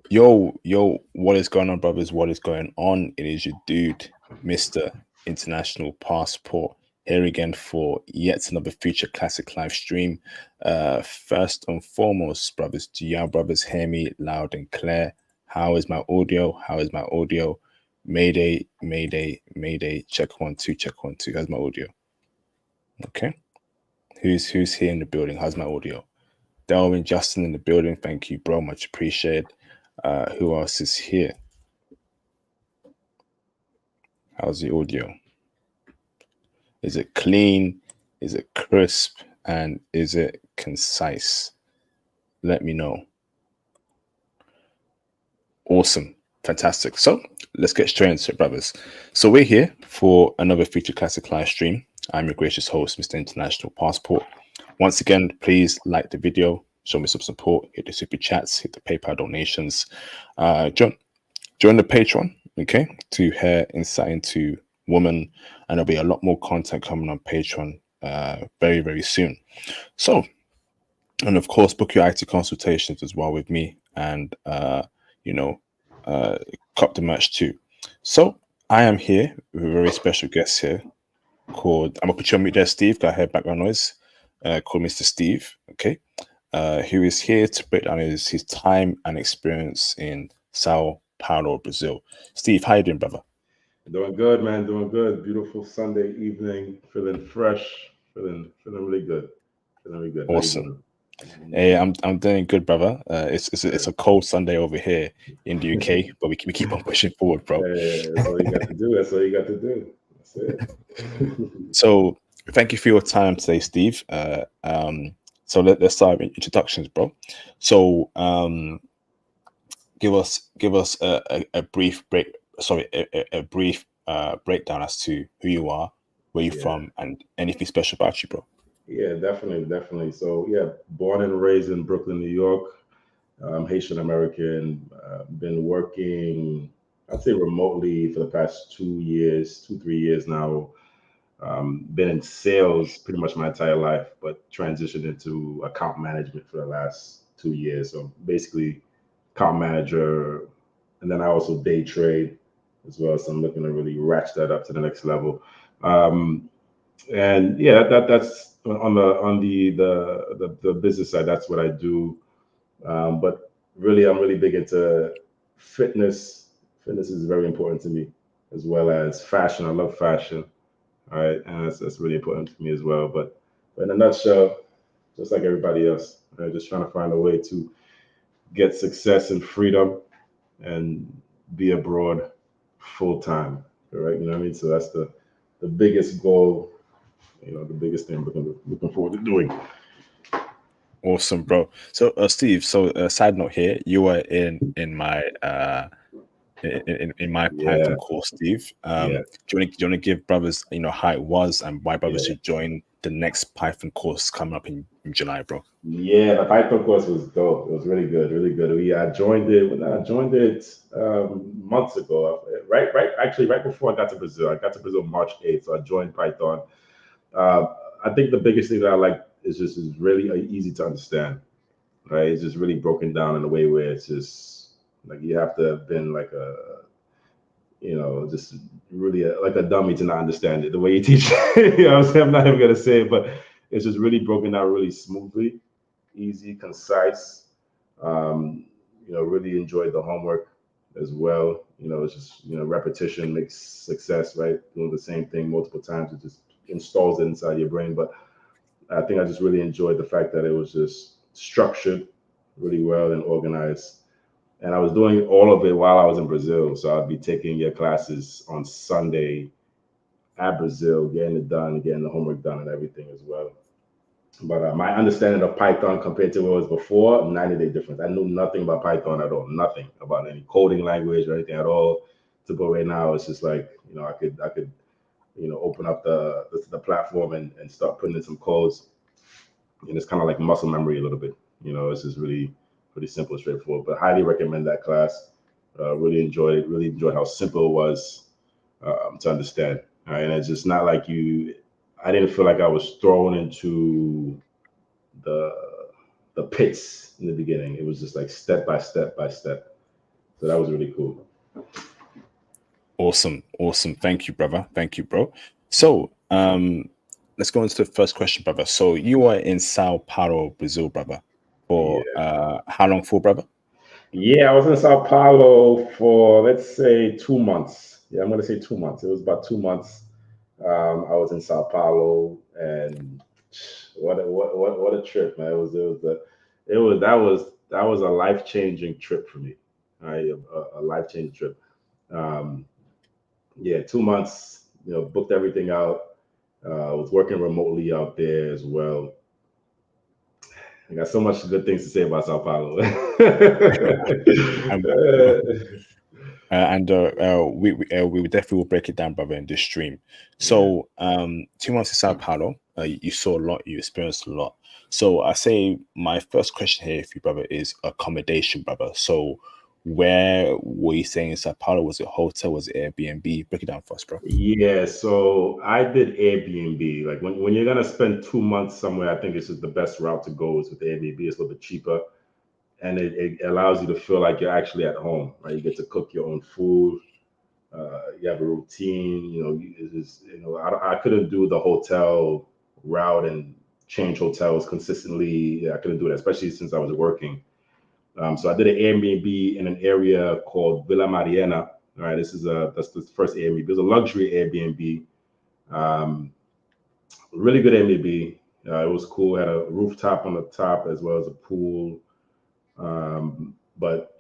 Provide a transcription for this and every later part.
Yo, what is going on, brothers? What is going on? It is your dude, Mr. International Passport, here again for yet another future classic live stream. First and foremost, brothers, do y'all brothers hear me loud and clear? How is my audio? How is my audio? Mayday, mayday, mayday. Check 1 2, check 1 2. How's my audio? Okay. Who's here in the building? How's my audio? Delvin, Justin in the building. Thank you, bro. Much appreciated. Who else is here? How's the audio? Is it clean? Is it crisp? And is it concise? Let me know. Awesome. Fantastic. So let's get straight into it, brothers. So we're here for another Future Classic live stream. I'm your gracious host, Mr. International Passport. Once again, please like the video, show me some support, hit the super chats, hit the PayPal donations. Join the Patreon, okay, to hear insight into women, and there'll be a lot more content coming on Patreon very, very soon. So, and of course, book your IT consultations as well with me, and cop the merch too. So, I am here with a very special guest here called, I'm gonna put you on mute there, Steve. Go ahead, background noise. Called Mr. Steve, okay, who is here to break down his time and experience in Sao Paulo, Brazil. Steve, how you doing, brother? Doing good, man. Doing good. Beautiful Sunday evening. Feeling fresh. Feeling really good. Feeling really good. How you Awesome. doing? Hey, I'm doing good, brother. It's Good. a cold Sunday over here in the UK, but we keep on pushing forward, bro. Hey, that's all you got to do. That's all you got to do. That's it. So thank you for your time today, Steve. So let's start with introductions, bro. So give us a brief brief breakdown as to who you are, where you're Yeah. from, and anything special about you, bro. Yeah, definitely. So yeah, born and raised in Brooklyn, New York. Haitian American. Been working, I'd say remotely for the past 2 years, 3 years now. Been in sales pretty much my entire life, but transitioned into account management for the last 2 years. So basically, account manager, and then I also day trade as well. So I'm looking to really ratchet that up to the next level. Um, and yeah, that's on the business side. That's what I do. But really, I'm really big into fitness. Fitness is very important to me, as well as fashion. I love fashion. All right, and that's really important to me as well. But in a nutshell, just like everybody else, right, just trying to find a way to get success and freedom and be abroad full time. Right, you know what I mean. So that's the biggest goal. The biggest thing looking forward to doing. Awesome, bro. So, Steve. So, side note here, you were in my in my Python Yeah, course, Steve. yeah, Do you want to give brothers, how it was and why brothers yeah. should join the next Python course coming up in July, bro? Yeah, the Python course was dope. It was really good, really good. I joined it when I joined it months ago. Actually, right before I got to Brazil. I got to Brazil March 8th, so I joined Python. Uh, I think the biggest thing that I like is just is really easy to understand. Right, it's just really broken down in a way where it's just like you have to have been like just really like a dummy to not understand it the way you teach. I'm not even gonna say it, but it's just really broken down really smoothly, easy, concise. Um, really enjoyed the homework as well. It's just repetition makes success, right? Doing the same thing multiple times, it just installs it inside your brain. But I think I just really enjoyed the fact that it was just structured really well and organized. And I was doing all of it while I was in Brazil. So I'd be taking your classes on Sunday at Brazil, getting it done, getting the homework done, and everything as well. But my understanding of Python compared to what it was before, 90-day difference. I knew nothing about Python at all, nothing about any coding language or anything at all. To go right now, it's just like I could open up the platform and start putting in some codes, and it's kind of like muscle memory a little bit. It's just really pretty simple, straightforward. But highly recommend that class. Really enjoyed it. Really enjoyed how simple it was to understand. All right, and it's just not like you. I didn't feel like I was thrown into the the pits in the beginning. It was just like step by step by step. So that was really cool. Awesome. Thank you, brother. Thank you, bro. So let's go into the first question, brother. So you are in Sao Paulo, Brazil, brother, for how long for, brother? Yeah, I was in Sao Paulo for, let's say, 2 months. Yeah, I'm gonna say 2 months. It was about 2 months. I was in Sao Paulo, and what a trip, man! That was a life changing trip for me. Right, a life changing trip. Um, yeah, 2 months. Booked everything out. Was working remotely out there as well. I got so much good things to say about Sao Paulo. Um, we definitely will break it down, brother, in this stream. So 2 months in Sao Paulo, you saw a lot, you experienced a lot. So I say my first question here for you, brother, is accommodation, brother. So where were you staying in Sao Paulo? Was it hotel? Was it Airbnb? Break it down for us, bro. Yeah, so I did Airbnb. Like when you're gonna spend 2 months somewhere, I think it's just the best route to go is with Airbnb. It's a little bit cheaper, and it allows you to feel like you're actually at home, right? You get to cook your own food. You have a routine. I couldn't do the hotel route and change hotels consistently. Yeah, I couldn't do that, especially since I was working. So I did an Airbnb in an area called Villa Mariana. All right, that's the first Airbnb. It was a luxury Airbnb. Um, Really good Airbnb. It was cool. Had a rooftop on the top as well as a pool. But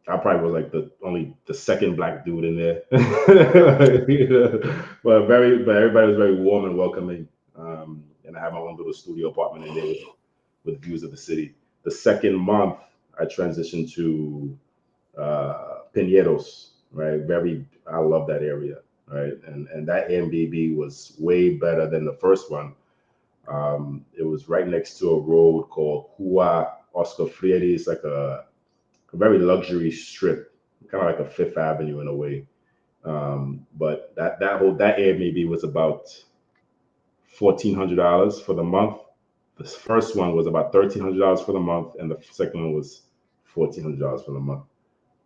I probably was like the second black dude in there. But everybody was very warm and welcoming. And I had my own little studio apartment in there with views of the city. The second month, I transitioned to Pineros, right? I love that area, right? And that Airbnb was way better than the first one. It was right next to a road called Rua Oscar Freire. It's like a very luxury strip, kind of like a Fifth Avenue in a way. But that Airbnb was about $1,400 for the month. The first one was about $1,300 for the month, and the second one was $1,400 for the month.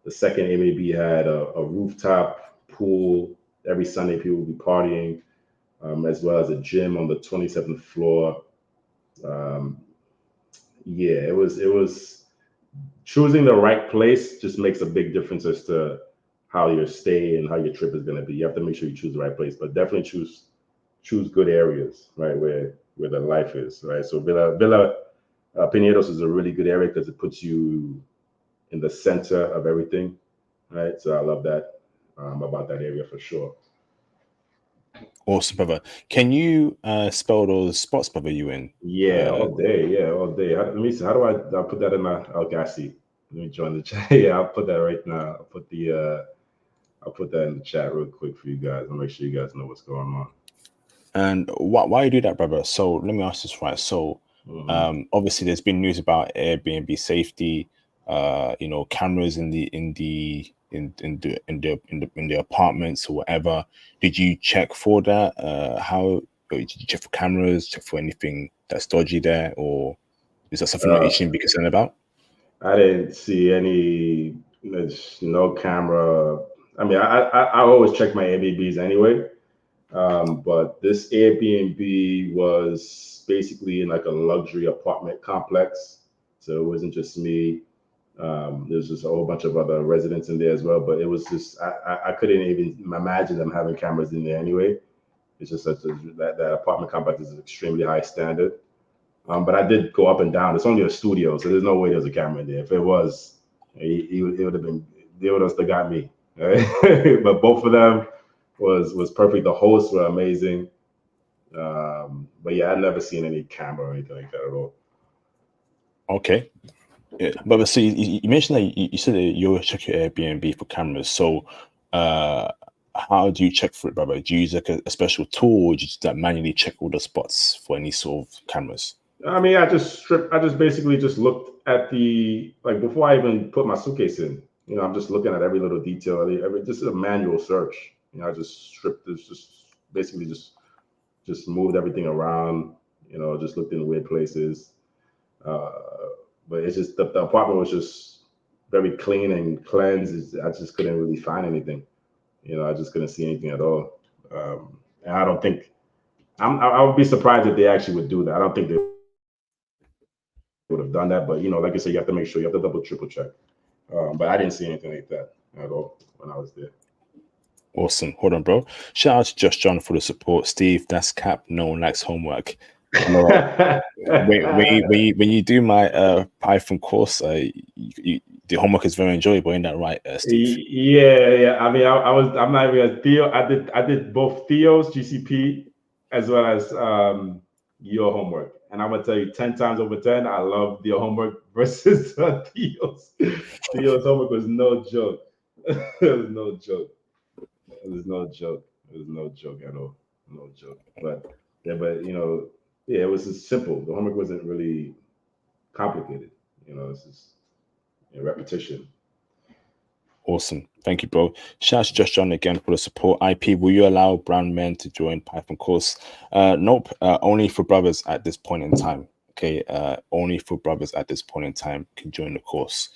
The second Airbnb had a rooftop pool. Every Sunday, people would be partying, as well as a gym on the 27th floor. Um, yeah, it was choosing the right place just makes a big difference as to how your stay and how your trip is going to be. You have to make sure you choose the right place, but definitely choose good areas, right, where the life is, right. So Villa Pinedos is a really good area because it puts you in the center of everything, right. So I love that about that area for sure. Awesome, brother. Can you spell those spots, brother, you in? Yeah, all day. Yeah, all day. Let me see. How do I'll put that in my? Okay, I see. Let me join the chat. Yeah, I'll put that right now. I'll put that in the chat real quick for you guys. I'll make sure you guys know what's going on. And why you do that, brother? So let me ask this right. So obviously there's been news about Airbnb safety, cameras in the apartments or whatever. Did you check for that? Did you check for cameras, check for anything that's dodgy there, or is that something that you Uh, shouldn't be concerned about? I didn't see any. There's no camera. I mean, I always check my Airbnbs anyway. But this Airbnb was basically in like a luxury apartment complex, so it wasn't just me. There's just a whole bunch of other residents in there as well. But it was just I couldn't even imagine them having cameras in there anyway. It's just that apartment complex is an extremely high standard. But I did go up and down. It's only a studio, so there's no way there's a camera in there. If it was, it would have been they would have still got me. Right? But both of them was perfect. The hosts were amazing. But yeah, I've never seen any camera or anything like that at all. Okay. Yeah, but so you mentioned that you said that you check your Airbnb for cameras. So, how do you check for it, brother? Do you use like a special tool, or do you just like, manually check all the spots for any sort of cameras? I mean, I just basically just looked at the like before I even put my suitcase in. I'm just looking at every little detail. This is a manual search. I just stripped this, just basically just moved everything around. Just looked in weird places. Uh, but it's just the apartment was just very clean and cleansed. I just couldn't really find anything. You know, I just couldn't see anything at all. And I don't think I would be surprised if they actually would do that. I don't think they would have done that. But you know, like I said, you have to make sure you have to double, triple check. But I didn't see anything like that at all when I was there. Awesome. Hold on, bro. Shout out to Just John for the support. Steve, that's cap. No one likes homework. When you do my Python course, the homework is very enjoyable. Ain't that right, Steve? Yeah. I mean, I'm not even a Theo. I did both Theo's GCP as well as your homework, and I'm gonna tell you 10 times over 10, I love your homework versus Theo's. Theo's homework was no joke. It was no joke. It was no joke. It was no joke at all. No joke. But yeah, you know, yeah, it was just simple. The homework wasn't really complicated. You know, it's just repetition. Awesome. Thank you, bro. Shout out to Just John again for the support. IP, will you allow brown men to join Python course? Nope. Only for brothers at this point in time. Okay. Only for brothers at this point in time can join the course.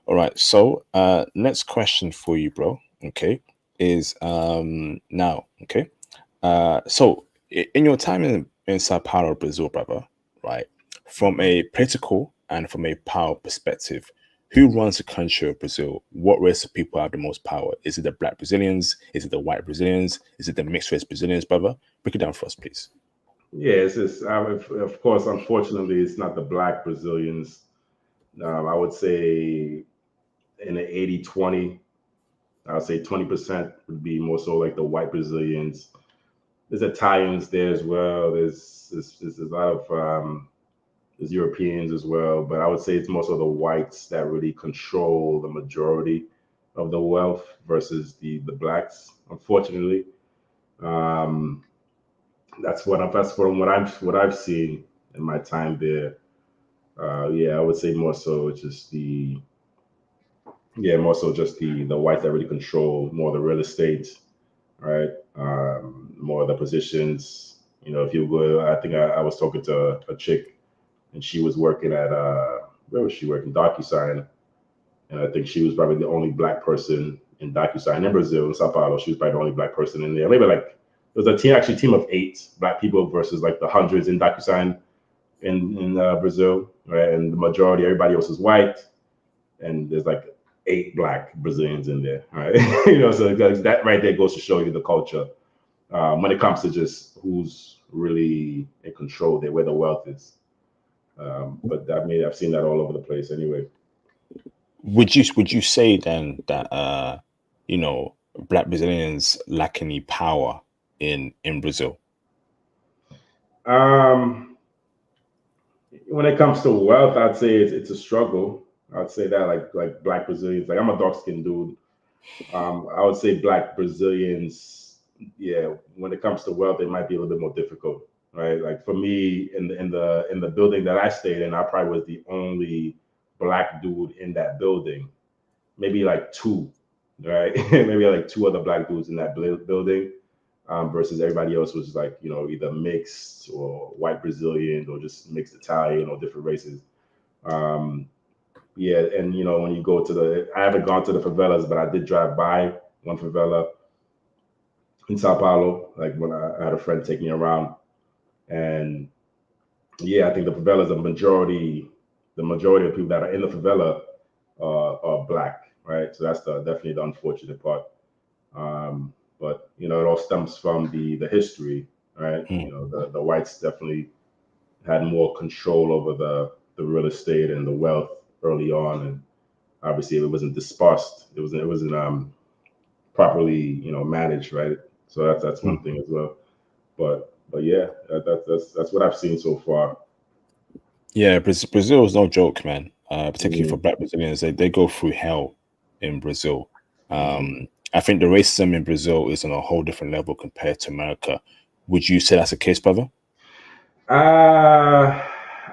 All right. So next question for you, bro. Okay. Is now, okay. So in your time in Sao Paulo, Brazil, brother, right? From a political and from a power perspective, who runs the country of Brazil? What race of people have the most power? Is it the black Brazilians? Is it the white Brazilians? Is it the mixed race Brazilians, brother? Break it down for us, please. Yeah, it's just, of course, unfortunately, it's not the black Brazilians. I would say in the 80-20, I would say 20% would be more so like the white Brazilians. There's Italians there as well. There's a lot of there's Europeans as well, but I would say it's more so the whites that really control the majority of the wealth versus the blacks. Unfortunately, um, that's from what I've seen in my time there. Yeah, I would say more so it's just more so just the whites that really control more of the real estate, right? More of the positions. You know, if you go, I think I was talking to a chick, and she was working at where was she working? DocuSign, and I think she was probably the only black person in DocuSign in Brazil, in Sao Paulo. She was probably the only black person in there. Maybe like it was a team of 8 black people versus like the hundreds in DocuSign in Brazil, right? And the majority, everybody else is white, and there's like 8 black Brazilians in there, right? You know, so that right there goes to show you the culture when it comes to just who's really in control there, where the wealth is. But I mean, I've seen that all over the place anyway. Would you say then that you know, black Brazilians lack any power in Brazil? When it comes to wealth, I'd say it's a struggle. I'd say that like black Brazilians, like I'm a dark skinned dude. I would say black Brazilians, yeah, when it comes to wealth, it might be a little bit more difficult, right? Like for me, in the building that I stayed in, I probably was the only black dude in that building. Maybe like 2, right? Maybe like 2 other black dudes in that building, versus everybody else was like, you know, either mixed or white Brazilian or just mixed Italian or different races. Um, yeah, and you know, when you go to I haven't gone to the favelas, but I did drive by one favela in Sao Paulo, like when I had a friend take me around, and yeah, I think the favelas, the majority of people that are in the favela are black, right? So that's definitely the unfortunate part. But you know, it all stems from the history, right? You know, the whites definitely had more control over the real estate and the wealth early on, and obviously it wasn't dispersed. It wasn't properly, you know, managed, right? So that's one thing as well. But yeah, that's what I've seen so far. Yeah, Brazil is no joke, man. Particularly for black Brazilians, they go through hell in Brazil. I think the racism in Brazil is on a whole different level compared to America. Would you say that's the case, brother? Uh,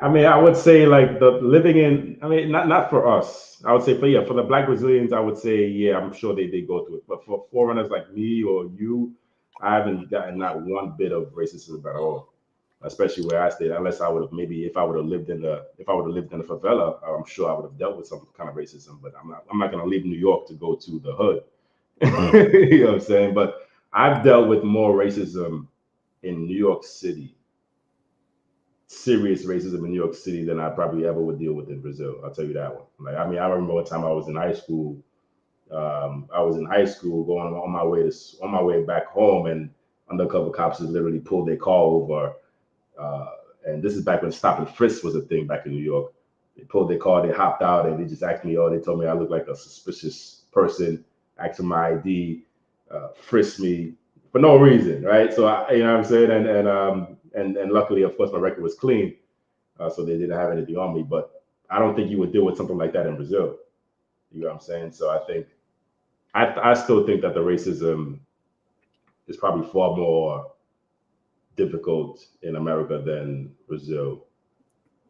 I mean, I would say like the living in. I mean, not for us. I would say for the Black Brazilians, I would say yeah, I'm sure they go through it. But for foreigners like me or you, I haven't gotten not one bit of racism at all. especially where I stayed. Unless I would have maybe if I would have lived in the favela, I'm sure I would have dealt with some kind of racism. But I'm not gonna leave New York to go to the hood. You know what I'm saying? But I've dealt with more racism in New York City, serious racism in New York City than I probably ever would deal with in Brazil. I'll tell you that one. Like, I mean, I remember one time I was in high school. Going on my way back home, and undercover cops just literally pulled their car over. Uh, and this is back when stop and frisk was a thing back in New York. They pulled their car, they hopped out, and they just asked me, they told me I looked like a suspicious person, asked for my ID, frisked me for no reason, right? So you know what I'm saying, and luckily, of course, my record was clean, so they didn't have anything on me. But I don't think you would deal with something like that in Brazil. You know what I'm saying? So I still think that the racism is probably far more difficult in America than Brazil.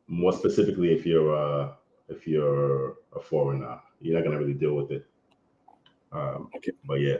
More specifically, if you're a foreigner, you're not gonna really deal with it. Okay. But yeah.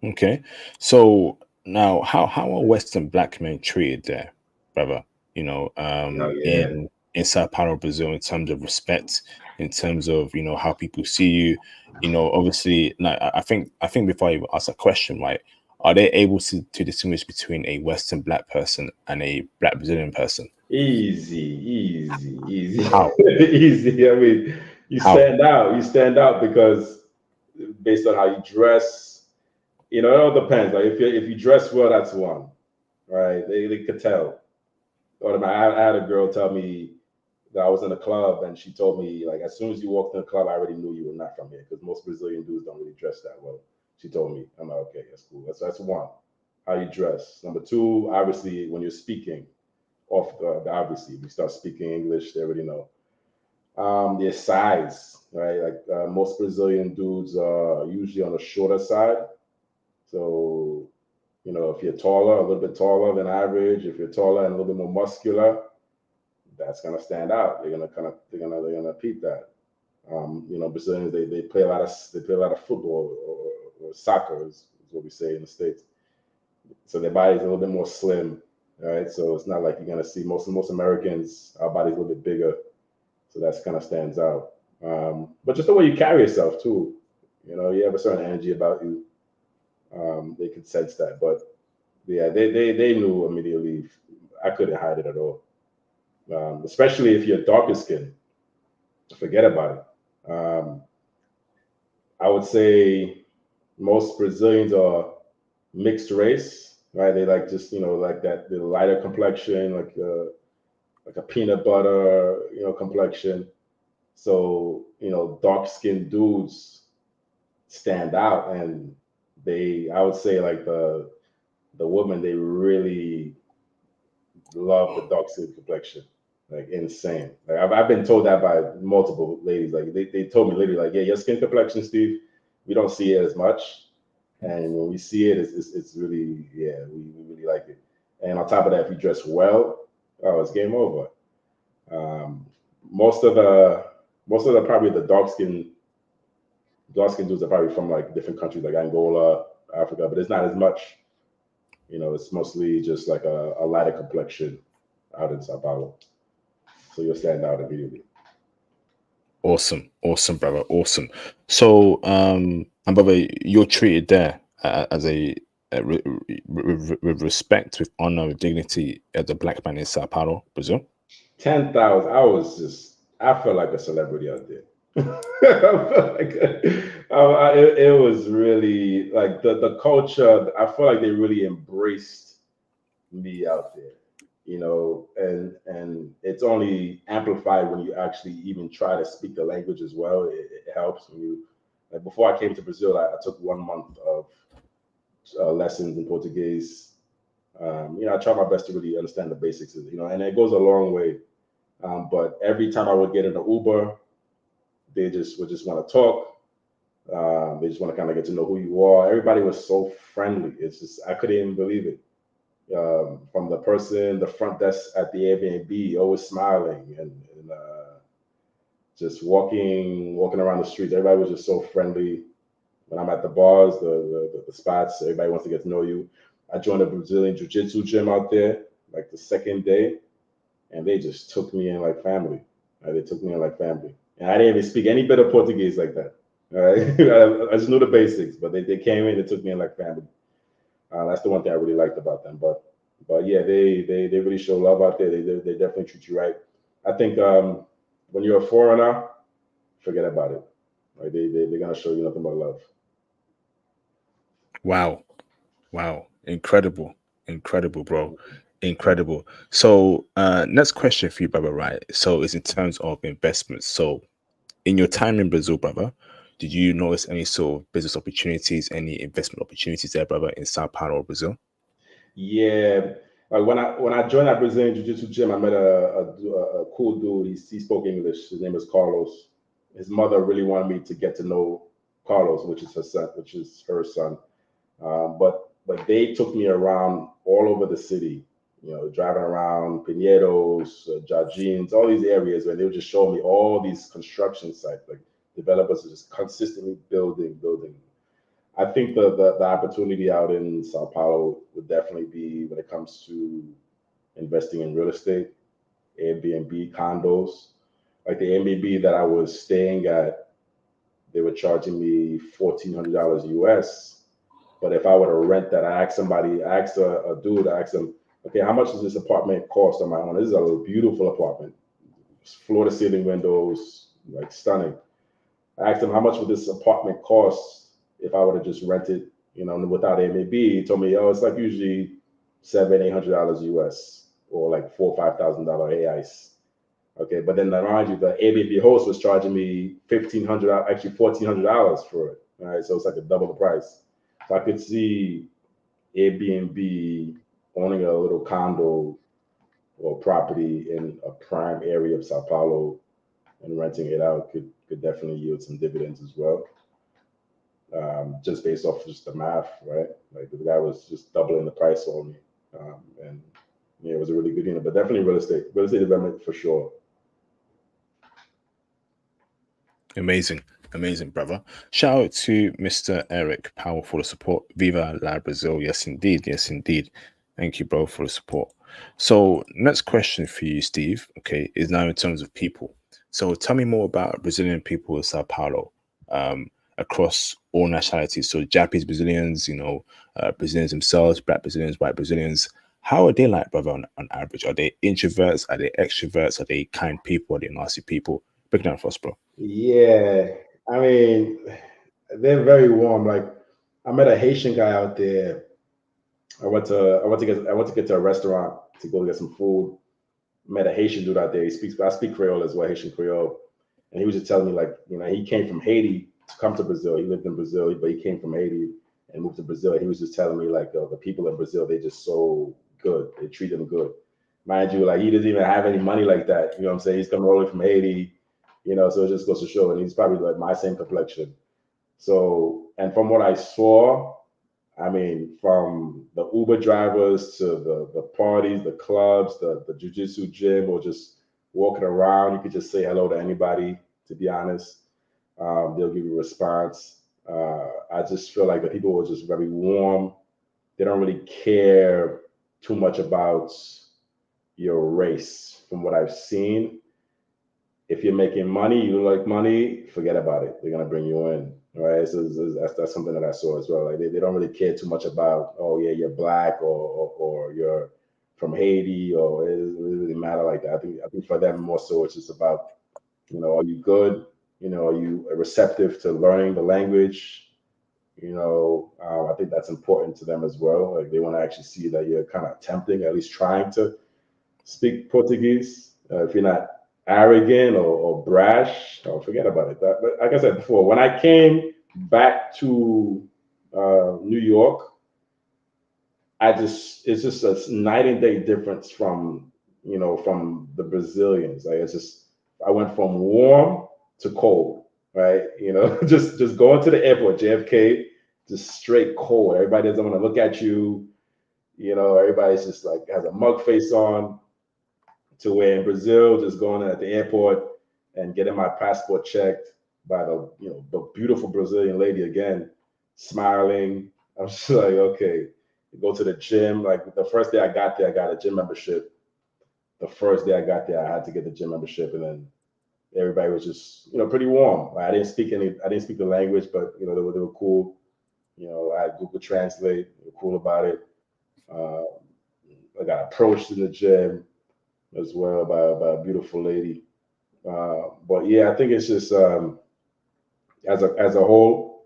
Okay. So now, how are Western black men treated there, brother? You know, Oh, yeah. in Sao Paulo, Brazil, in terms of respect, in terms of how people see you. Obviously, no, I think before I even ask a question, right, are they able to distinguish between a Western black person and a black Brazilian person? Easy, How? easy. I mean, you How? stand out. You stand out because based on how you dress, it all depends. Like if you dress well, that's one, right? They could tell. I had a girl tell me that I was in a club, and she told me like as soon as you walked in the club, I already knew you were not from here because most Brazilian dudes don't really dress that well. She told me, I'm like, okay, that's cool. That's one. How you dress. Number two, obviously, when you're speaking, obviously, if you start speaking English, they already know. Their size, right? Like most Brazilian dudes are usually on the shorter side. So, if you're taller, a little bit taller than average, if you're taller and a little bit more muscular, that's gonna stand out. They're gonna peep that. Brazilians they play a lot of football or soccer is what we say in the states. So their body's a little bit more slim, right? So it's not like you're gonna see most Americans, our body's a little bit bigger, so that's kind of stands out. But just the way you carry yourself too, you have a certain energy about you. They could sense that, but yeah, they knew immediately. I couldn't hide it at all, especially if you're darker skin. Forget about it. I would say most Brazilians are mixed race, right? They like just like that the lighter complexion, like a peanut butter, complexion. So dark skinned dudes stand out, and I would say like the women they really love the dark skin complexion, like insane. Like I've been told that by multiple ladies. Like they told me literally like, yeah, your skin complexion, Steve, we don't see it as much, and when we see it, it's really we really like it. And on top of that, if you dress well, oh, it's game over. Um, most of the probably the dark skin dudes are probably from like different countries like Angola, Africa, but it's not as much. It's mostly just like a lighter complexion out in Sao Paulo. So you'll stand out immediately. Awesome, awesome, brother, awesome. So, and brother, you're treated there as with respect, with honor, with dignity, as a black man in Sao Paulo, Brazil. 10,000. I felt like a celebrity out there. I felt like it was really like the culture. I feel like they really embraced me out there, and it's only amplified when you actually even try to speak the language as well. It helps when you like before I came to Brazil, I took 1 month of lessons in Portuguese. I try my best to really understand the basics, and it goes a long way. But every time I would get in an Uber, they just would just want to talk. They just want to kind of get to know who you are. Everybody was so friendly. It's just I couldn't even believe it. From the front desk at the Airbnb, always smiling and just walking around the streets. Everybody was just so friendly. When I'm at the bars, the spots, everybody wants to get to know you. I joined a Brazilian jiu-jitsu gym out there. like the second day, and they just took me in like family. They took me in like family, and I didn't even speak any bit of Portuguese like that. All right, I just knew the basics, but they came in and took me in like family. That's the one thing I really liked about them. But yeah, they really show love out there. They definitely treat you right. I think when you're a foreigner, forget about it. Right? They're gonna show you nothing but love. Wow. Wow. Incredible. Incredible, bro. Incredible. So next question for you, brother, right? So is in terms of investments. So in your time in Brazil, brother, did you notice any sort of business opportunities, any investment opportunities there, brother, in Sao Paulo, Brazil? Yeah, like when I joined that Brazilian Jiu Jitsu gym, I met a cool dude. He spoke English. His name is Carlos. His mother really wanted me to get to know Carlos, which is her son. But they took me around all over the city. You know, driving around Pinheiros, Jardins, all these areas where they would just show me all these construction sites. Like developers are just consistently building. I think the opportunity out in Sao Paulo would definitely be when it comes to investing in real estate, Airbnb condos. Like the Airbnb that I was staying at, they were charging me $1,400 US. But if I were to rent that, I asked a dude, I asked him, okay, how much does this apartment cost on my own? This is a beautiful apartment, floor to ceiling windows, like stunning. I asked him how much would this apartment cost if I were to just rent it, without Airbnb. He told me, oh, it's like usually $700-800 US or like $4,000-5,000 AIs. Okay, but then mind you, the Airbnb host was charging me $1,500, actually $1,400 for it. All right, so it's like a double the price. So I could see Airbnb owning a little condo or property in a prime area of Sao Paulo and renting it out could definitely yield some dividends as well. Just based off just the math, right? Like the guy was just doubling the price on me, and yeah, it was a really good unit. But definitely real estate development for sure. Amazing. Amazing, brother. Shout out to Mr. Eric Powell for the support. Viva la Brazil. Yes, indeed. Yes, indeed. Thank you, bro, for the support. So, next question for you, Steve, okay, is now in terms of people. So, tell me more about Brazilian people in Sao Paulo across all nationalities. So, Japanese Brazilians, Brazilians themselves, Black Brazilians, white Brazilians. How are they like, brother, on average? Are they introverts? Are they extroverts? Are they kind people? Are they nasty people? Break it down for us, bro. Yeah, I mean, they're very warm. Like I met a Haitian guy out there. I went to get to a restaurant to go get some food. Met a Haitian dude out there. I speak Creole as well, Haitian Creole, and he was just telling me like, he came from Haiti to come to Brazil. He lived in Brazil, but he came from Haiti and moved to Brazil. And he was just telling me like, the people in Brazil, they just so good. They treat him good. Mind you, like he doesn't even have any money like that. You know what I'm saying? He's coming all the way from Haiti, so it just goes to show. And he's probably like my same complexion. So, and from what I saw, I mean, from the Uber drivers to the parties, the clubs, the jujitsu gym, or just walking around, you could just say hello to anybody, to be honest. They'll give you a response. I just feel like the people were just very warm. They don't really care too much about your race, from what I've seen. If you're making money, you like money, forget about it. They're gonna bring you in, right? So that's something that I saw as well. Like they don't really care too much about, oh yeah, you're black or you're from Haiti, or it doesn't really matter like that. I think for them more so it's just about, are you good? Are you receptive to learning the language? I think that's important to them as well. Like they want to actually see that you're kind of attempting, at least trying to speak Portuguese. If you're not arrogant or brash, forget about it. But like I said before, when I came back to New York, it's just a night and day difference from the Brazilians. Like it's just I went from warm to cold, right? Just going to the airport, JFK, just straight cold. Everybody doesn't want to look at you. Everybody's just like has a mug face on, to where in Brazil, just going at the airport and getting my passport checked by the beautiful Brazilian lady again, smiling. I'm just like, okay, go to the gym. Like the first day I got there, I got a gym membership. The first day I got there, I had to get the gym membership, and then everybody was just, pretty warm. I didn't speak the language, but they were cool. I had Google Translate. They were cool about it. Uh, I got approached in the gym as well by a beautiful lady. But yeah, I think it's just as a whole,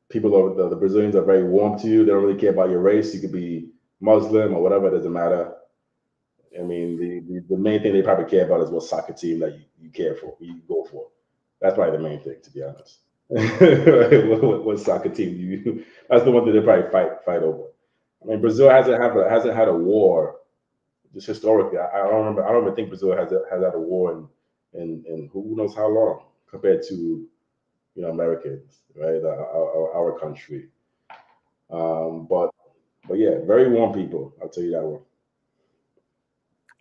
people are the Brazilians are very warm to you. They don't really care about your race. You could be Muslim or whatever. It doesn't matter. I mean, the main thing they probably care about is what soccer team that you care for, you go for. That's probably the main thing, to be honest. what soccer team do you? That's the one that they probably fight over. I mean, Brazil hasn't had a war just historically. I don't remember. I don't even think Brazil has had a war in who knows how long compared to Americans, right? Our country. But yeah, very warm people. I'll tell you that one.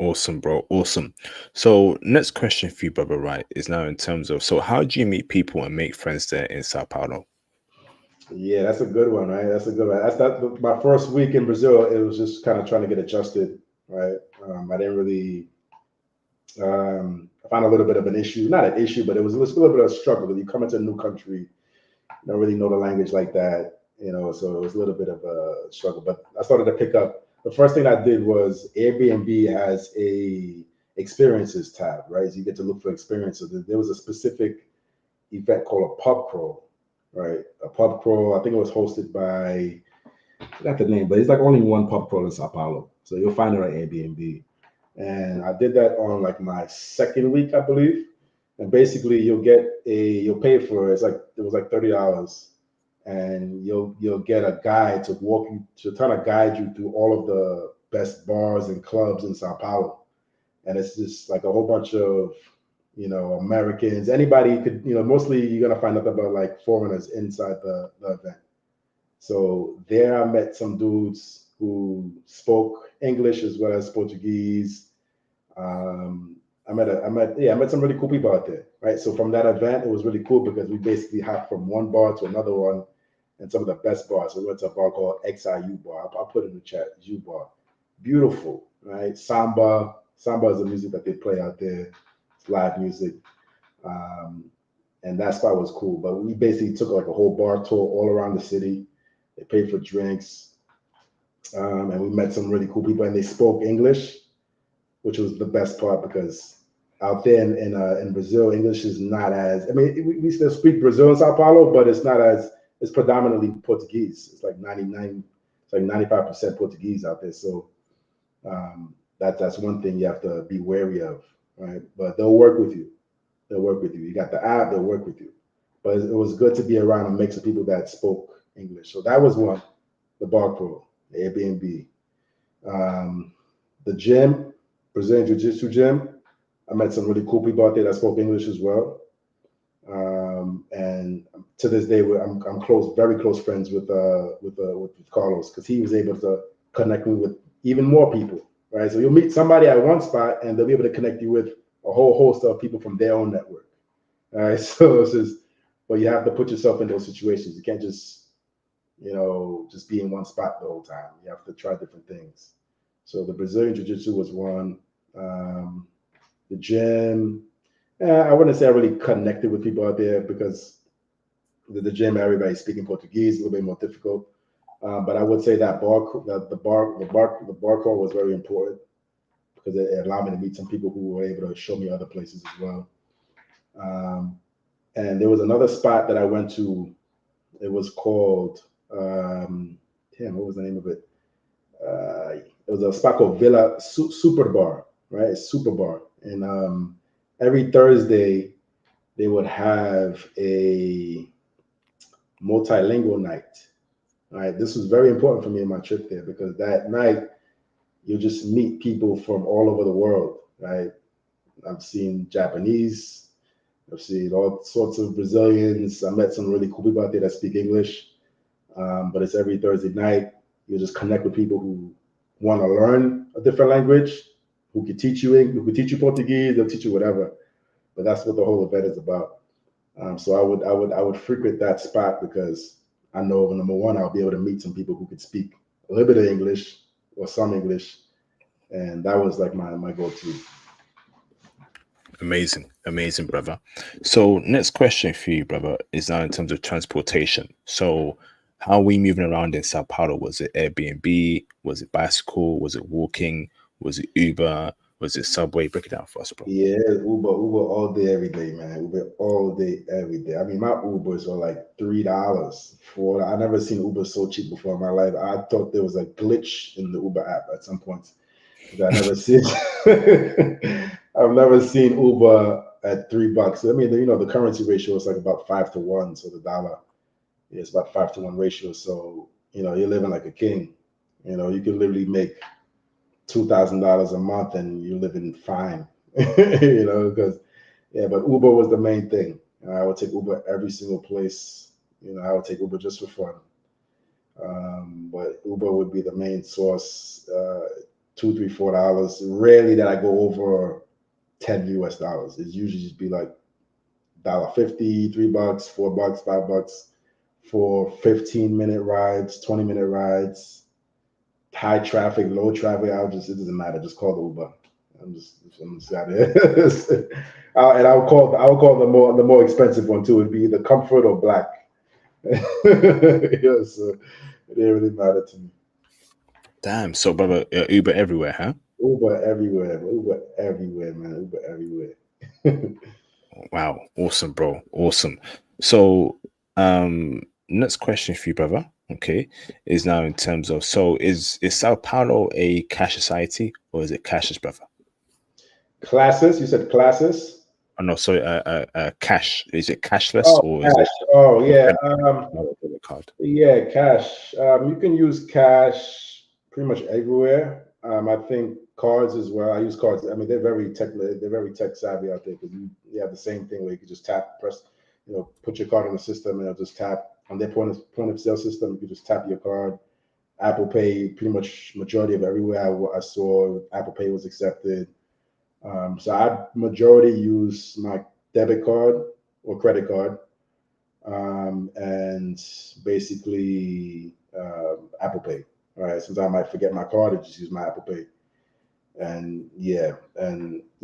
Awesome, bro. Awesome. So next question for you, brother, right, is now in terms of, so how do you meet people and make friends there in Sao Paulo? Yeah, that's a good one, right? That's a good one. My first week in Brazil. It was just kind of trying to get adjusted, right? I didn't really. I found a little bit of an issue, not an issue, but it was a little bit of a struggle. When you come into a new country, you don't really know the language like that, so it was a little bit of a struggle. But I started to pick up. The first thing I did was Airbnb has a experiences tab, right? So you get to look for experiences. There was a specific event called a pub crawl, right? A pub crawl. I think it was hosted by, I forgot the name, but it's like only one pub crawl in Sao Paulo. So you'll find it on Airbnb. And I did that on like my second week, I believe. And basically, you'll pay for it. It was like $30, and you'll get a guide to kind of guide you through all of the best bars and clubs in Sao Paulo. And it's just like a whole bunch of Americans. Anybody could, mostly you're gonna find out about like foreigners inside the event. So there I met some dudes who spoke English as well as Portuguese. I met some really cool people out there, right? So from that event, it was really cool because we basically hopped from one bar to another one, and some of the best bars. So we went to a bar called XIU Bar. I'll put it in the chat. U Bar, beautiful, right? Samba is the music that they play out there. It's live music, and that spot was cool. But we basically took like a whole bar tour all around the city. They paid for drinks, and we met some really cool people, and they spoke English, which was the best part because out there in Brazil, English is not as. I mean, we still speak Brazil in Sao Paulo, but it's not as. It's predominantly Portuguese. It's like 99. It's like 95% Portuguese out there. So that's one thing you have to be wary of, right? But they'll work with you. They'll work with you. You got the app. They'll work with you. But it was good to be around a mix of people that spoke English. So that was one. The bar crawl, the Airbnb, the gym. Brazilian Jiu-Jitsu gym. I met some really cool people out there that spoke English as well. And to this day, I'm very close friends with Carlos because he was able to connect me with even more people, right? So you'll meet somebody at one spot and they'll be able to connect you with a whole host of people from their own network. All right, so it's just, but you have to put yourself in those situations. You can't just just be in one spot the whole time. You have to try different things. So the Brazilian Jiu-Jitsu was one. The gym, I wouldn't say I really connected with people out there because the gym, everybody's speaking Portuguese, a little bit more difficult. But I would say that the bar crawl was very important because it allowed me to meet some people who were able to show me other places as well. And there was another spot that I went to. It was called, what was the name of it? It was a spot called Villa Super Bar, right? Super Bar. And every Thursday, they would have a multilingual night. All right. This was very important for me in my trip there because that night, you'll just meet people from all over the world, right? I've seen Japanese. I've seen all sorts of Brazilians. I met some really cool people out there that speak English. But it's every Thursday night. You just connect with people who want to learn a different language, who could teach you Portuguese, they'll teach you whatever. But that's what the whole event is about. So I would frequent that spot because I know number one, I'll be able to meet some people who could speak a little bit of English or some English, and that was like my go-to. Amazing, amazing, brother. So next question for you, brother, is now in terms of transportation. So how are we moving around in Sao Paulo? Was it Airbnb? Was it bicycle? Was it walking? Was it Uber? Was it Subway? Break it down for us, bro. Yeah, Uber all day, every day, man. Uber all day, every day. I mean, my Ubers are like $3, $4. I never seen Uber so cheap before in my life. I thought there was a glitch in the Uber app at some point. I never seen. I've never seen Uber at $3. I mean, the currency ratio is like about 5 to 1, so the dollar is about 5 to 1 ratio. So you're living like a king. You can literally make $2,000 a month and you're living fine. Because but Uber was the main thing. I would take Uber every single place. I would take Uber just for fun. But Uber would be the main source. $2, $3, $4. Rarely that I go over $10 US. It's usually just be like $1.50, $3, $4, $5 for 15-minute rides, 20-minute rides, high traffic, low traffic. It doesn't matter. Just call the Uber. I'm just out here. And I would call the more expensive one too. It'd be either Comfort or Black. So it didn't really matter to me. Damn. So, brother, Uber everywhere, huh? Uber everywhere, man. Uber everywhere. Wow. Awesome, bro. Awesome. So, next question for you, brother. Okay, is now in terms of, so is Sao Paulo a cash society or is it cashless, brother? Classes? You said classes? Oh no, sorry, cash. Is it cashless Oh, or is cash. it Oh, yeah. debit card? Yeah, cash. You can use cash pretty much everywhere. I think cards as well. I use cards. I mean, they're very tech savvy out there because you have the same thing where you can just put your card in the system and it'll just tap on their point of sale system. You can just tap your card. Apple Pay, pretty much majority of everywhere I saw Apple Pay was accepted. So I majority use my debit card or credit card, and basically Apple Pay. All right, since I might forget my card, I just use my Apple Pay. And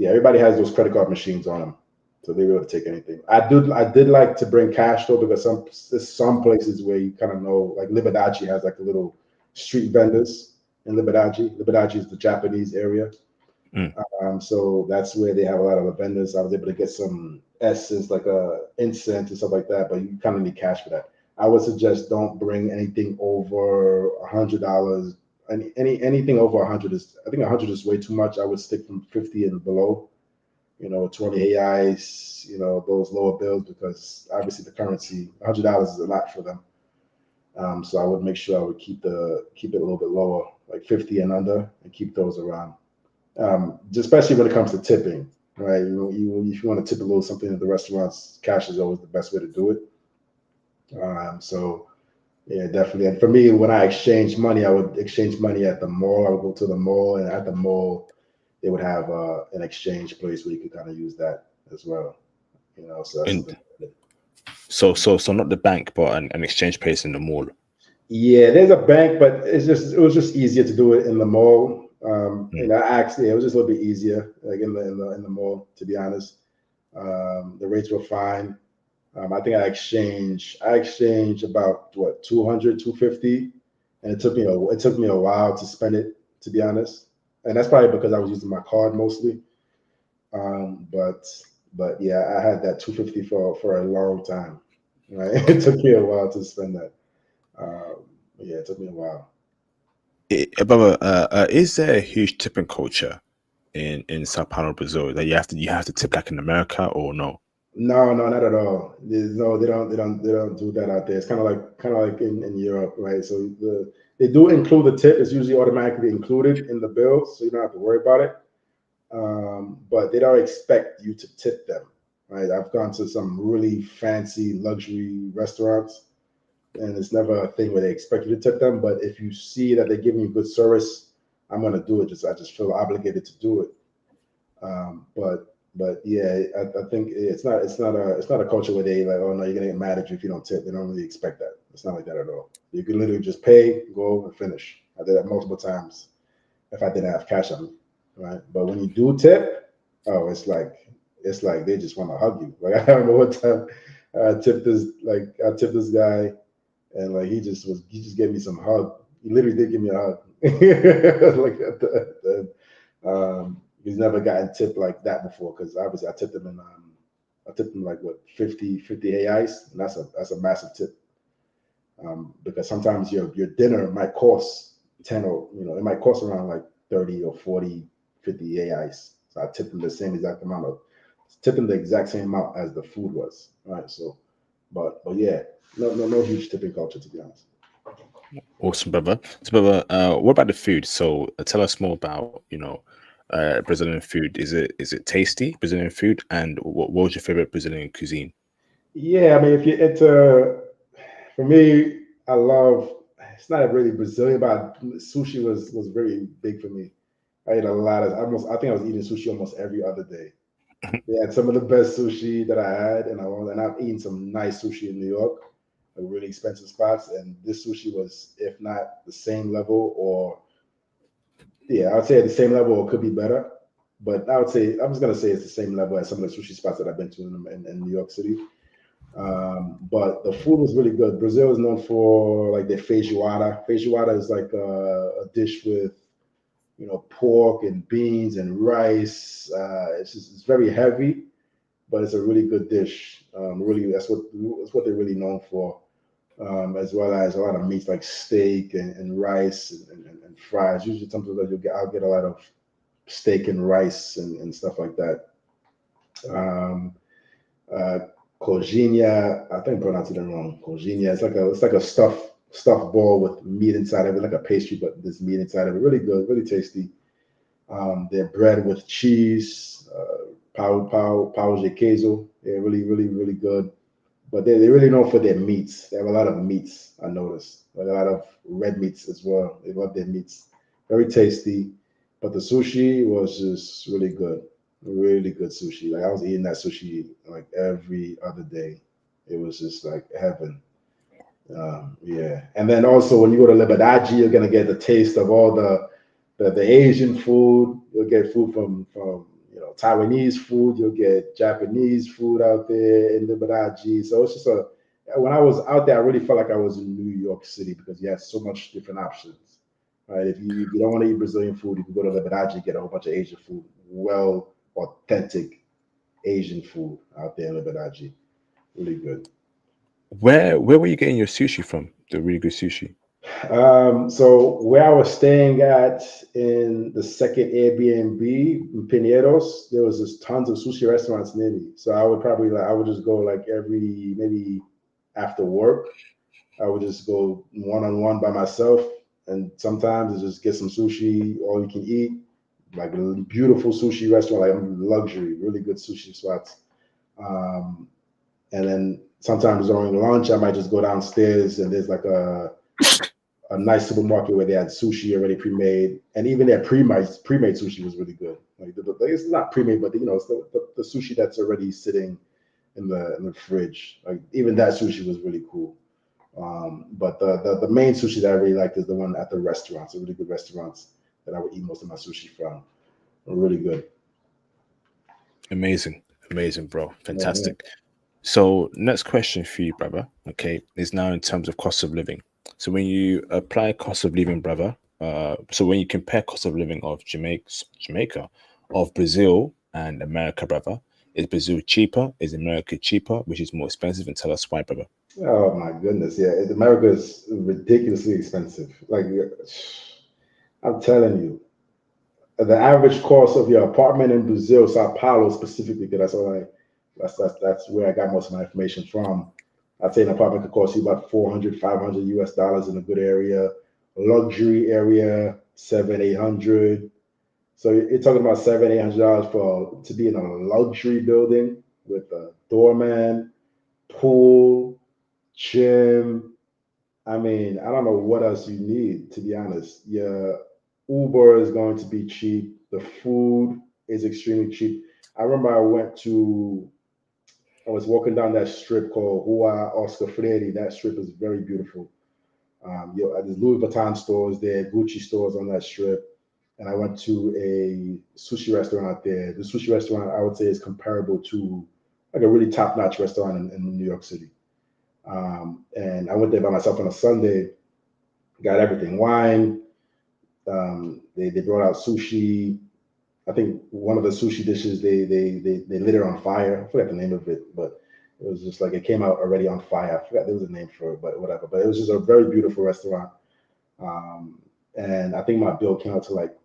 everybody has those credit card machines on them, so they be able to take anything. I did like to bring cash though, because there's some places where you kind of know, like Liberdade has like a little street vendors in Liberdade. Liberdade is the Japanese area. Mm. So that's where they have a lot of the vendors. I was able to get some essence, like incense and stuff like that, but you kind of need cash for that. I would suggest don't bring anything over $100. Anything over 100 is, I think 100 is way too much. I would stick from 50 and below. 20 reais, those lower bills, because obviously the currency, $100 is a lot for them. So I would make sure I would keep it a little bit lower, like 50 and under, and keep those around. Especially when it comes to tipping, right? If you want to tip a little something at the restaurants, cash is always the best way to do it. So yeah, definitely. And for me, when I exchange money, I would exchange money at the mall. I would go to the mall, and at the mall, they would have an exchange place where you could kind of use that as well. So that's And something. so not the bank, but an exchange place in the mall. Yeah, there's a bank, but it was just easier to do it in the mall. Mm. And it was just a little bit easier, like in the mall, to be honest. The rates were fine. I think I exchanged about what 200, 250, and it took me a while to spend it, to be honest. And that's probably because I was using my card mostly. But yeah, I had that 250 for a long time. Right, it took me a while to spend that. Yeah, it took me a while. Brother, is there a huge tipping culture in Sao Paulo, Brazil, that you have to tip like in America, or no? No, no, not at all. No, they don't do that out there. It's kind of like in Europe, right? So they do include the tip. It's usually automatically included in the bill, so you don't have to worry about it. But they don't expect you to tip them, right? I've gone to some really fancy luxury restaurants, and it's never a thing where they expect you to tip them. But if you see that they're giving you good service, I'm gonna do it. I just feel obligated to do it. But yeah, I think it's not a culture where they like, oh no, you're gonna get mad at you if you don't tip. They don't really expect that. It's not like that at all. You can literally just pay, go, and finish. I did that multiple times if I didn't have cash on me, right? But when you do tip, oh, it's like they just want to hug you. Like I remember one time I tipped this guy, and like he just gave me some hug. He literally did give me a hug. Like he's never gotten tipped like that before because obviously I tipped him like what 50 AIs, and that's a massive tip. Because sometimes your dinner might cost 10 or it might cost around like 30 or 40, 50 AIs. So I tipped them the same exact amount of tipped them the exact same amount as the food was. Right. So but yeah, no huge tipping culture to be honest. Awesome, brother. So, brother, what about the food? So, tell us more about Brazilian food. Is it tasty Brazilian food? And what was your favorite Brazilian cuisine? Yeah, I mean if you enter for me, I love it's not really Brazilian, but sushi was very big for me. I ate a lot of almost I think I was eating sushi almost every other day. They had some of the best sushi that I had, and I've eaten some nice sushi in New York, like really expensive spots. And this sushi was, if not the same level, or yeah, I would say at the same level, or could be better. But I would say I'm just gonna say it's the same level as some of the sushi spots that I've been to in New York City. But the food was really good. Brazil is known for like their feijoada. Feijoada is like a dish with pork and beans and rice. It's very heavy, but it's a really good dish. Really, that's what they're really known for, as well as a lot of meats like steak and rice and fries. Usually, sometimes I'll get a lot of steak and rice and stuff like that. Um, uh, Coginha, I think I'm pronouncing it wrong. Coginha, it's like a stuffed ball with meat inside of it, like a pastry, but there's meat inside of it. Really good, really tasty. Their bread with cheese, pau de queso. They're really, really, really good. But they're really known for their meats. They have a lot of meats, I noticed. Like a lot of red meats as well. They love their meats. Very tasty. But the sushi was just really good. Really good sushi. Like I was eating that sushi like every other day. It was just like heaven. Yeah. And then also when you go to Liberdade, you're gonna get the taste of all the Asian food. You'll get food from Taiwanese food. You'll get Japanese food out there in Liberdade. So it's just a when I was out there, I really felt like I was in New York City because you had so much different options. Right? If you don't want to eat Brazilian food, you can go to Liberdade, you get a whole bunch of Asian food. Well, authentic Asian food out there in Liberdade. Really good. Where were you getting your sushi from? The really good sushi. So where I was staying at in the second Airbnb in Pinheiros, there was just tons of sushi restaurants near me. So I would just go like every maybe after work. I would just go one on one by myself, and sometimes it's just get some sushi, all you can eat, like a beautiful sushi restaurant, like luxury, really good sushi spots. Um, and then sometimes during lunch, I might just go downstairs and there's like a nice supermarket where they had sushi already pre-made, and even their pre-made sushi was really good. Like it's not pre-made, but it's the sushi that's already sitting in the fridge. Like even that sushi was really cool. But the main sushi that I really liked is the one at the restaurants, the really good restaurants that I would eat most of my sushi from. Really good. Amazing, amazing, bro. Yeah, yeah. Fantastic. So, next question for you, brother, okay, is now in terms of cost of living. So, when you apply cost of living, brother, so when you compare cost of living of Jamaica, of Brazil and America, brother, is Brazil cheaper? Is America cheaper? Which is more expensive? And tell us why, brother. Oh my goodness, yeah. America is ridiculously expensive. Like I'm telling you, the average cost of your apartment in Brazil, Sao Paulo specifically, because that's where I got most of my information from. I'd say an apartment could cost you about 400, 500 US dollars in a good area. Luxury area, seven, 800. So you're talking about seven, $800 for to be in a luxury building with a doorman, pool, gym. I mean, I don't know what else you need, to be honest. Your Uber is going to be cheap. The food is extremely cheap. I remember I went to I was walking down that strip called Rua Oscar Freire. That strip is very beautiful. There's Louis Vuitton stores there, Gucci stores on that strip. And I went to a sushi restaurant out there. The sushi restaurant, I would say, is comparable to like a really top-notch restaurant in New York City. And I went there by myself on a Sunday, got everything, wine. They brought out sushi. I think one of the sushi dishes they lit it on fire. I forgot the name of it, but it was just like it came out already on fire. I forgot there was a name for it, but whatever. But it was just a very beautiful restaurant. And I think my bill came out to like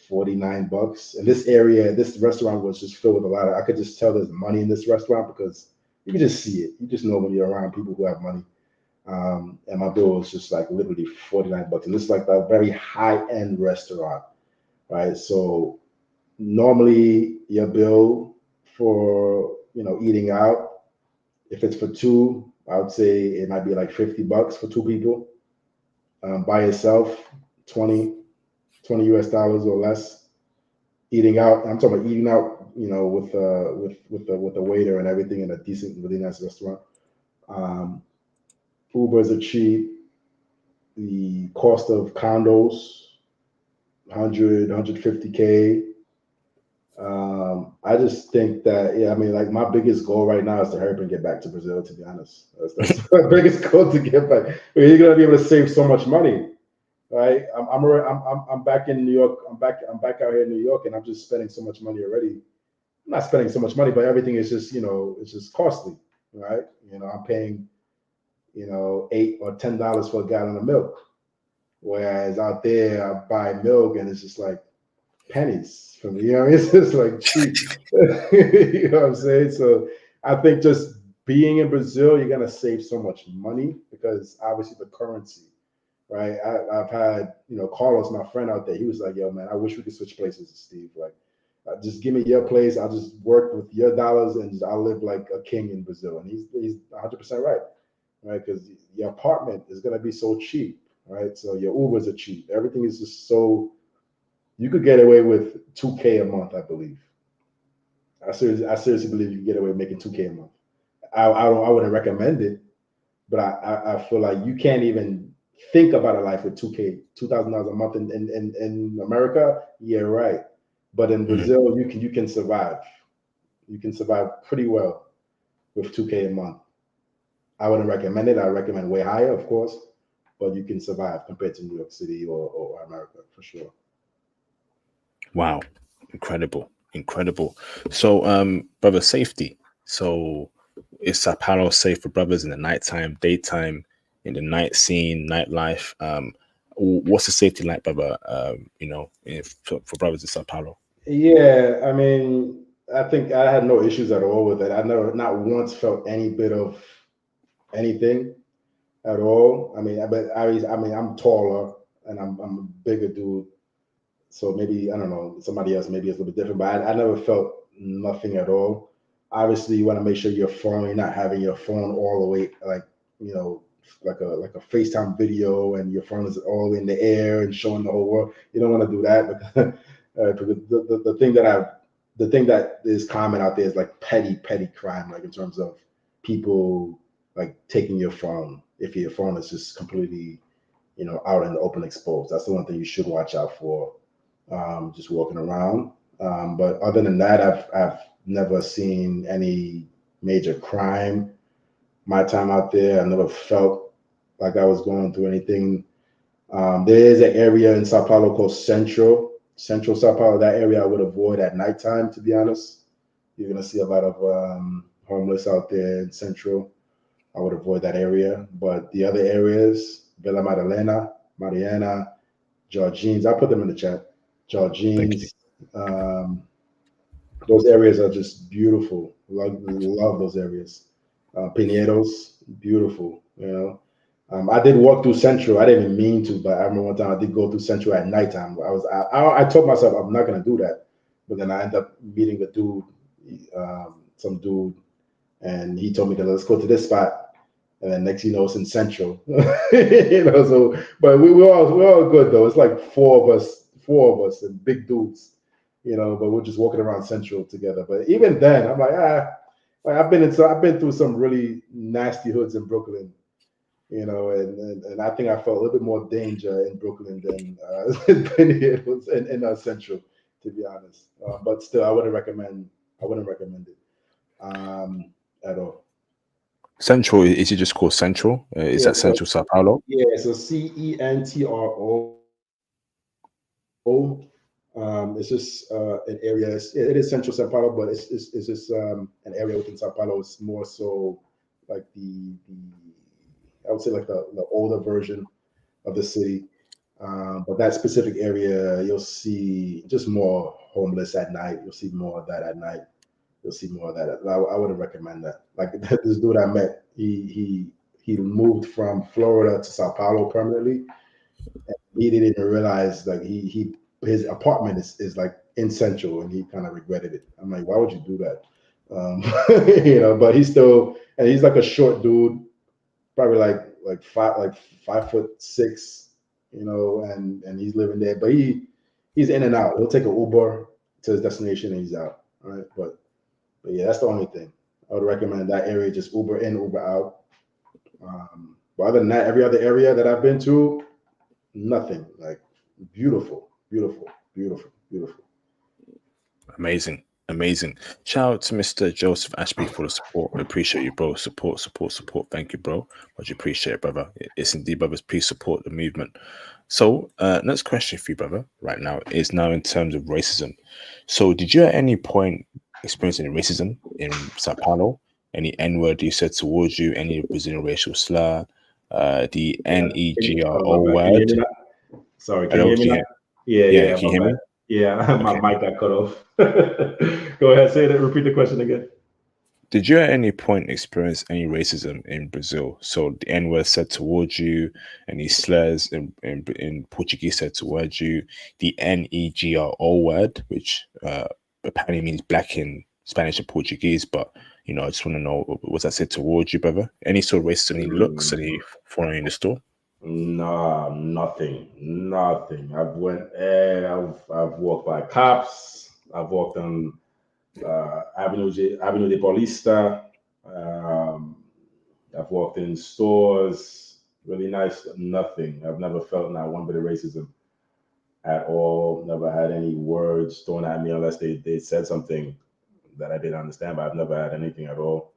$49. And this area, this restaurant was just filled with a lot of. I could just tell there's money in this restaurant because you can just see it. You just know when you're around people who have money. And my bill was just like literally $49. And this is like a very high-end restaurant, right? So normally your bill for eating out, if it's for two, I would say it might be like $50 for two people. By yourself, 20 US dollars or less. Eating out, I'm talking about eating out, with the waiter and everything in a decent, really nice restaurant. Ubers are cheap. The cost of condos, 100, 150K. I just think that, I mean, like my biggest goal right now is to hurry up and get back to Brazil, to be honest. That's my biggest goal, to get back. You're gonna be able to save so much money, right? I'm back in New York. I'm back out here in New York, and I'm just spending so much money already. I'm not spending so much money, but everything is just, it's just costly, right? I'm paying, $8 or $10 for a gallon of milk. Whereas out there, I buy milk and it's just like pennies for me. It's just like cheap. You know what I'm saying? So I think just being in Brazil, you're gonna save so much money because obviously the currency, right? I've had, Carlos, my friend out there, he was like, yo, man, I wish we could switch places, Steve. Like, just give me your place. I'll just work with your dollars and I'll live like a king in Brazil. And he's 100% right, right? Because your apartment is gonna be so cheap, right? So your Ubers are cheap. Everything is just so. You could get away with $2K a month, I believe. I seriously believe you can get away with making $2K a month. I wouldn't recommend it, but I feel like you can't even think about a life with $2K, $2,000 a month in America. Yeah, right. But in Brazil, you can survive. You can survive pretty well with $2K a month. I wouldn't recommend it. I recommend way higher, of course, but you can survive compared to New York City or America for sure. Wow, incredible. So, brother, safety. So, is Sao Paulo safe for brothers in the nighttime, daytime, in the night scene, nightlife? What's the safety like, brother? For brothers in Sao Paulo. Yeah, I mean, I think I had no issues at all with it. I never, not once, felt any bit of anything at all. I mean, I'm taller and I'm a bigger dude. So maybe, I don't know, somebody else, maybe it's a little bit different, but I never felt nothing at all. Obviously, you want to make sure you're not having your phone all the way, like, like a FaceTime video and your phone is all in the air and showing the whole world. You don't want to do that because the thing that is common out there is like petty crime, like in terms of people like taking your phone if your phone is just completely, out in the open, exposed. That's the one thing you should watch out for. Just walking around. But other than that, I've never seen any major crime. My time out there, I never felt like I was going through anything. There is an area in Sao Paulo called Central Sao Paulo. That area I would avoid at nighttime, to be honest. You're gonna see a lot of homeless out there in Central. I would avoid that area. But the other areas, Villa Mariana, Georgines, I'll put them in the chat. Georgines. Those areas are just beautiful. Love those areas. Pinheiros, beautiful. I did walk through Central. I didn't even mean to, but I remember one time I did go through Central at nighttime. I told myself I'm not gonna do that, but then I ended up meeting a dude, some dude, and he told me to let's go to this spot. And then next, it's in Central. So but we're all good though. It's like four of us and big dudes, but we're just walking around Central together. But even then, I'm like, like I've been through some really nasty hoods in Brooklyn, you know, and I think I felt a little bit more danger in Brooklyn than than it was in Central, to be honest. But still, I wouldn't recommend it at all. Central, is it just called Central? Is Yeah, that Central Sao Paulo? so Centro. It's just an area. It is Central Sao Paulo, but it's just an area within Sao Paulo. It's more so like the I would say like the older version of the city. But that specific area, you'll see just more homeless at night. You'll see more of that at night. You'll see more of that. I wouldn't recommend that. Like this dude I met, he moved from Florida to Sao Paulo permanently. He didn't even realize like he his apartment is like in Central, and he kind of regretted it. I'm like, why would you do that? You know, but he's still, and he's like a short dude, probably like 5'6", you know, and he's living there, but he's in and out. He'll take an Uber to his destination and he's out. All right, but yeah, that's the only thing I would recommend. That area, just Uber in, Uber out. But other than that, every other area that I've been to, nothing. Like beautiful, beautiful, beautiful, beautiful. Amazing. Amazing. Shout out to Mr. Joseph Ashby for the support. I appreciate you, bro. Support, support, support. Thank you, bro. Much appreciate it, brother. It's indeed, brothers. Please support the movement. So, next question for you, brother, right now is now in terms of racism. So, did you at any point experience any racism in Sao Paulo? Any N word you said towards you? Any Brazilian racial slur? The Yeah. NEGRO My bad. Can you hear word? me now? Sorry, can you Hello, hear me can you now? hear? Yeah, Yeah, yeah, can you my hear bad. me? Yeah, my Okay. mic got cut off. Go ahead, say that. Repeat the question again. Did you at any point experience any racism in Brazil? So the N word said towards you, any slurs in Portuguese said towards you, the NEGRO word, which apparently means black in Spanish and Portuguese, but I just want to know, was that said towards you, brother? Any sort of racism, any looks, any foreign in the store? Nah, nothing, nothing. I've walked by cops. I've walked on Avenue de Paulista. Um, I've walked in stores, really nice. Nothing. I've never felt not one bit of racism at all. Never had any words thrown at me unless they said something that I didn't understand. But I've never had anything at all.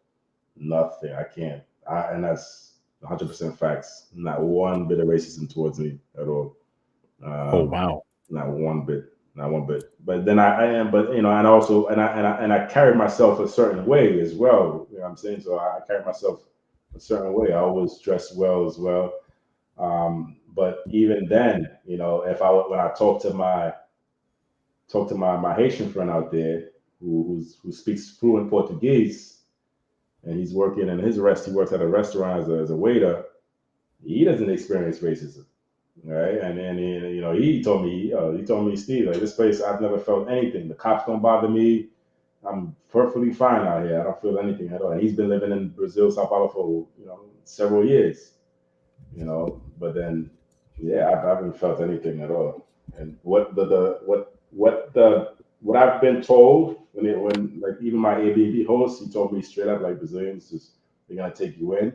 Nothing. I can't. And that's 100% facts. Not one bit of racism towards me at all. Oh, Um, wow. not one bit. Not one bit. But then I am. But and also, and I carry myself a certain way as well. You know what I'm saying? So I carry myself a certain way. I always dress well as well. But even then, if I when I talk to my Haitian friend out there who speaks fluent Portuguese, and he's working in he works at a restaurant as a waiter. He doesn't experience racism, right? And then he told me, Steve, like this place, I've never felt anything. The cops don't bother me. I'm perfectly fine out here. I don't feel anything at all. And he's been living in Brazil, Sao Paulo for several years, But then, yeah, I haven't felt anything at all. And what I've been told when like even my Airbnb host, he told me straight up like Brazilians just they're gonna take you in.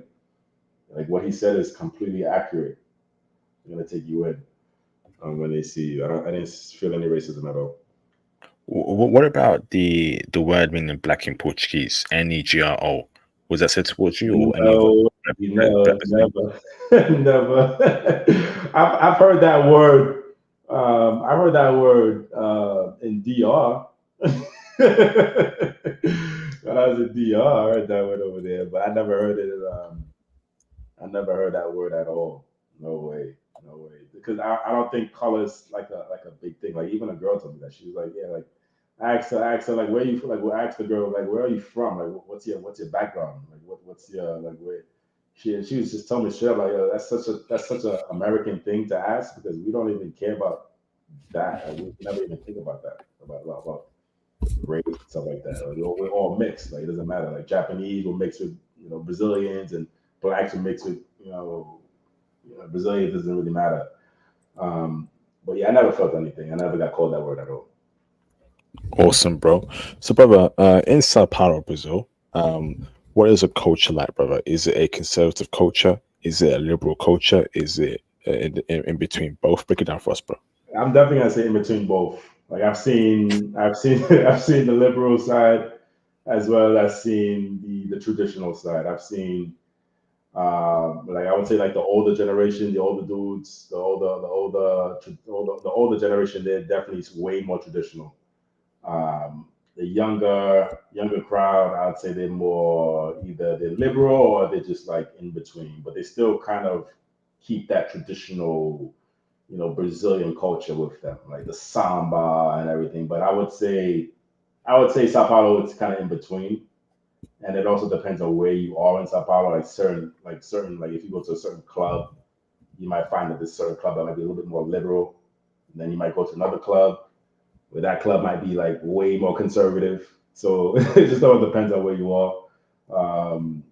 Like what he said is completely accurate. They're gonna take you in when they see you. I didn't feel any racism at all. What about the word meaning black in Portuguese? NEGRO. Was that said towards you or any other No, no, never, never. I've heard that word. I've heard that word in DR. When I was in DR, I heard that word over there, but I never heard it. I never heard that word at all. No way, no way. Because I don't think colors like a big thing. Like even a girl told me that she was like, yeah, like I asked her like where you from? Like I asked the girl like where are you from? Like what's your background? Like what's your like where? She was just telling me straight up like that's such a American thing to ask because we don't even care about that. Like, we never even think about that about race and stuff like that. Like, we're all mixed. Like it doesn't matter. Like Japanese will mix with Brazilians and blacks will mix with Brazilians. Doesn't really matter. Um, but yeah, I never felt anything. I never got called that word at all. Awesome, bro. So, brother, in Sao Paulo, Brazil, What is a culture like, brother? Is it a conservative culture? Is it a liberal culture? Is it in between both? Break it down for us, bro. I'm definitely gonna say in between both. Like I've seen the liberal side as well as seen the traditional side. I've seen like I would say like the older generation, the older dudes, the older generation, they're definitely way more traditional. The younger crowd, I'd say they're more either they're liberal or they're just like in between, but they still kind of keep that traditional, Brazilian culture with them, like the samba and everything. But I would say Sao Paulo it's kind of in between, and it also depends on where you are in Sao Paulo. Like if you go to a certain club, you might find that this certain club that might be a little bit more liberal. And then you might go to another club where that club might be like way more conservative. So it just all depends on where you are. Um,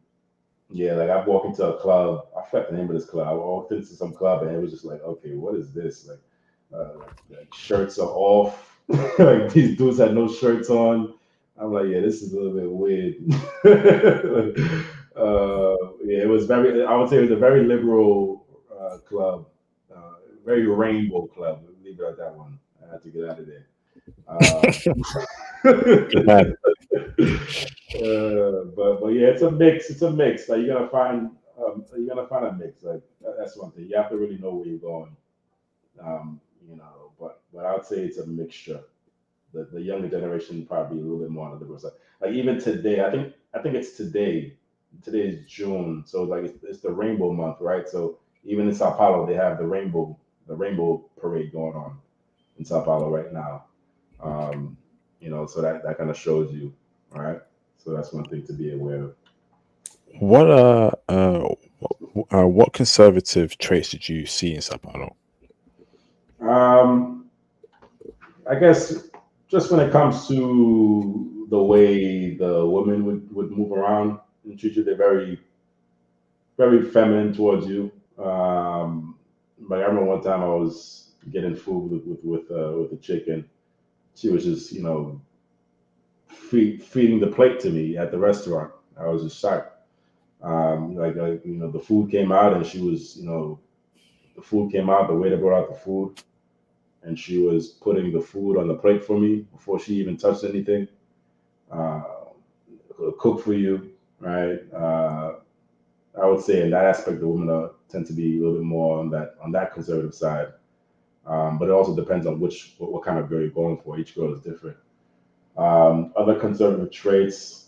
yeah, like I've walked into a club. I forgot the name of this club. I walked into some club and it was just like, okay, what is this? Like shirts are off. Like these dudes had no shirts on. I'm like, yeah, this is a little bit weird. Yeah, it was very. I would say it was a very liberal club, very rainbow club. Leave it at that one. I had to get out of there. Good man. But yeah, it's a mix. It's a mix. Like you're gonna find a mix. Like that's one thing. You have to really know where you're going. But I would say it's a mixture. The younger generation probably a little bit more on the liberal side. Like even today, I think it's today. Today is June, so like it's the Rainbow Month, right? So even in Sao Paulo, they have the Rainbow Parade going on in Sao Paulo right now. Um, so that kind of shows you, all right? So that's one thing to be aware of. What what conservative traits did you see in Sao Paulo? Um, I guess just when it comes to the way the women would move around and treat you, they're very feminine towards you. But I remember one time I was getting food with a chicken. She was just feeding the plate to me at the restaurant. I was just shocked. The food came out and she was the food came out. The waiter brought out the food and she was putting the food on the plate for me before she even touched anything. Uh, cook for you, right? I would say in that aspect, the women tend to be a little bit more on that conservative side. But it also depends on what kind of girl you're going for. Each girl is different. Other conservative traits,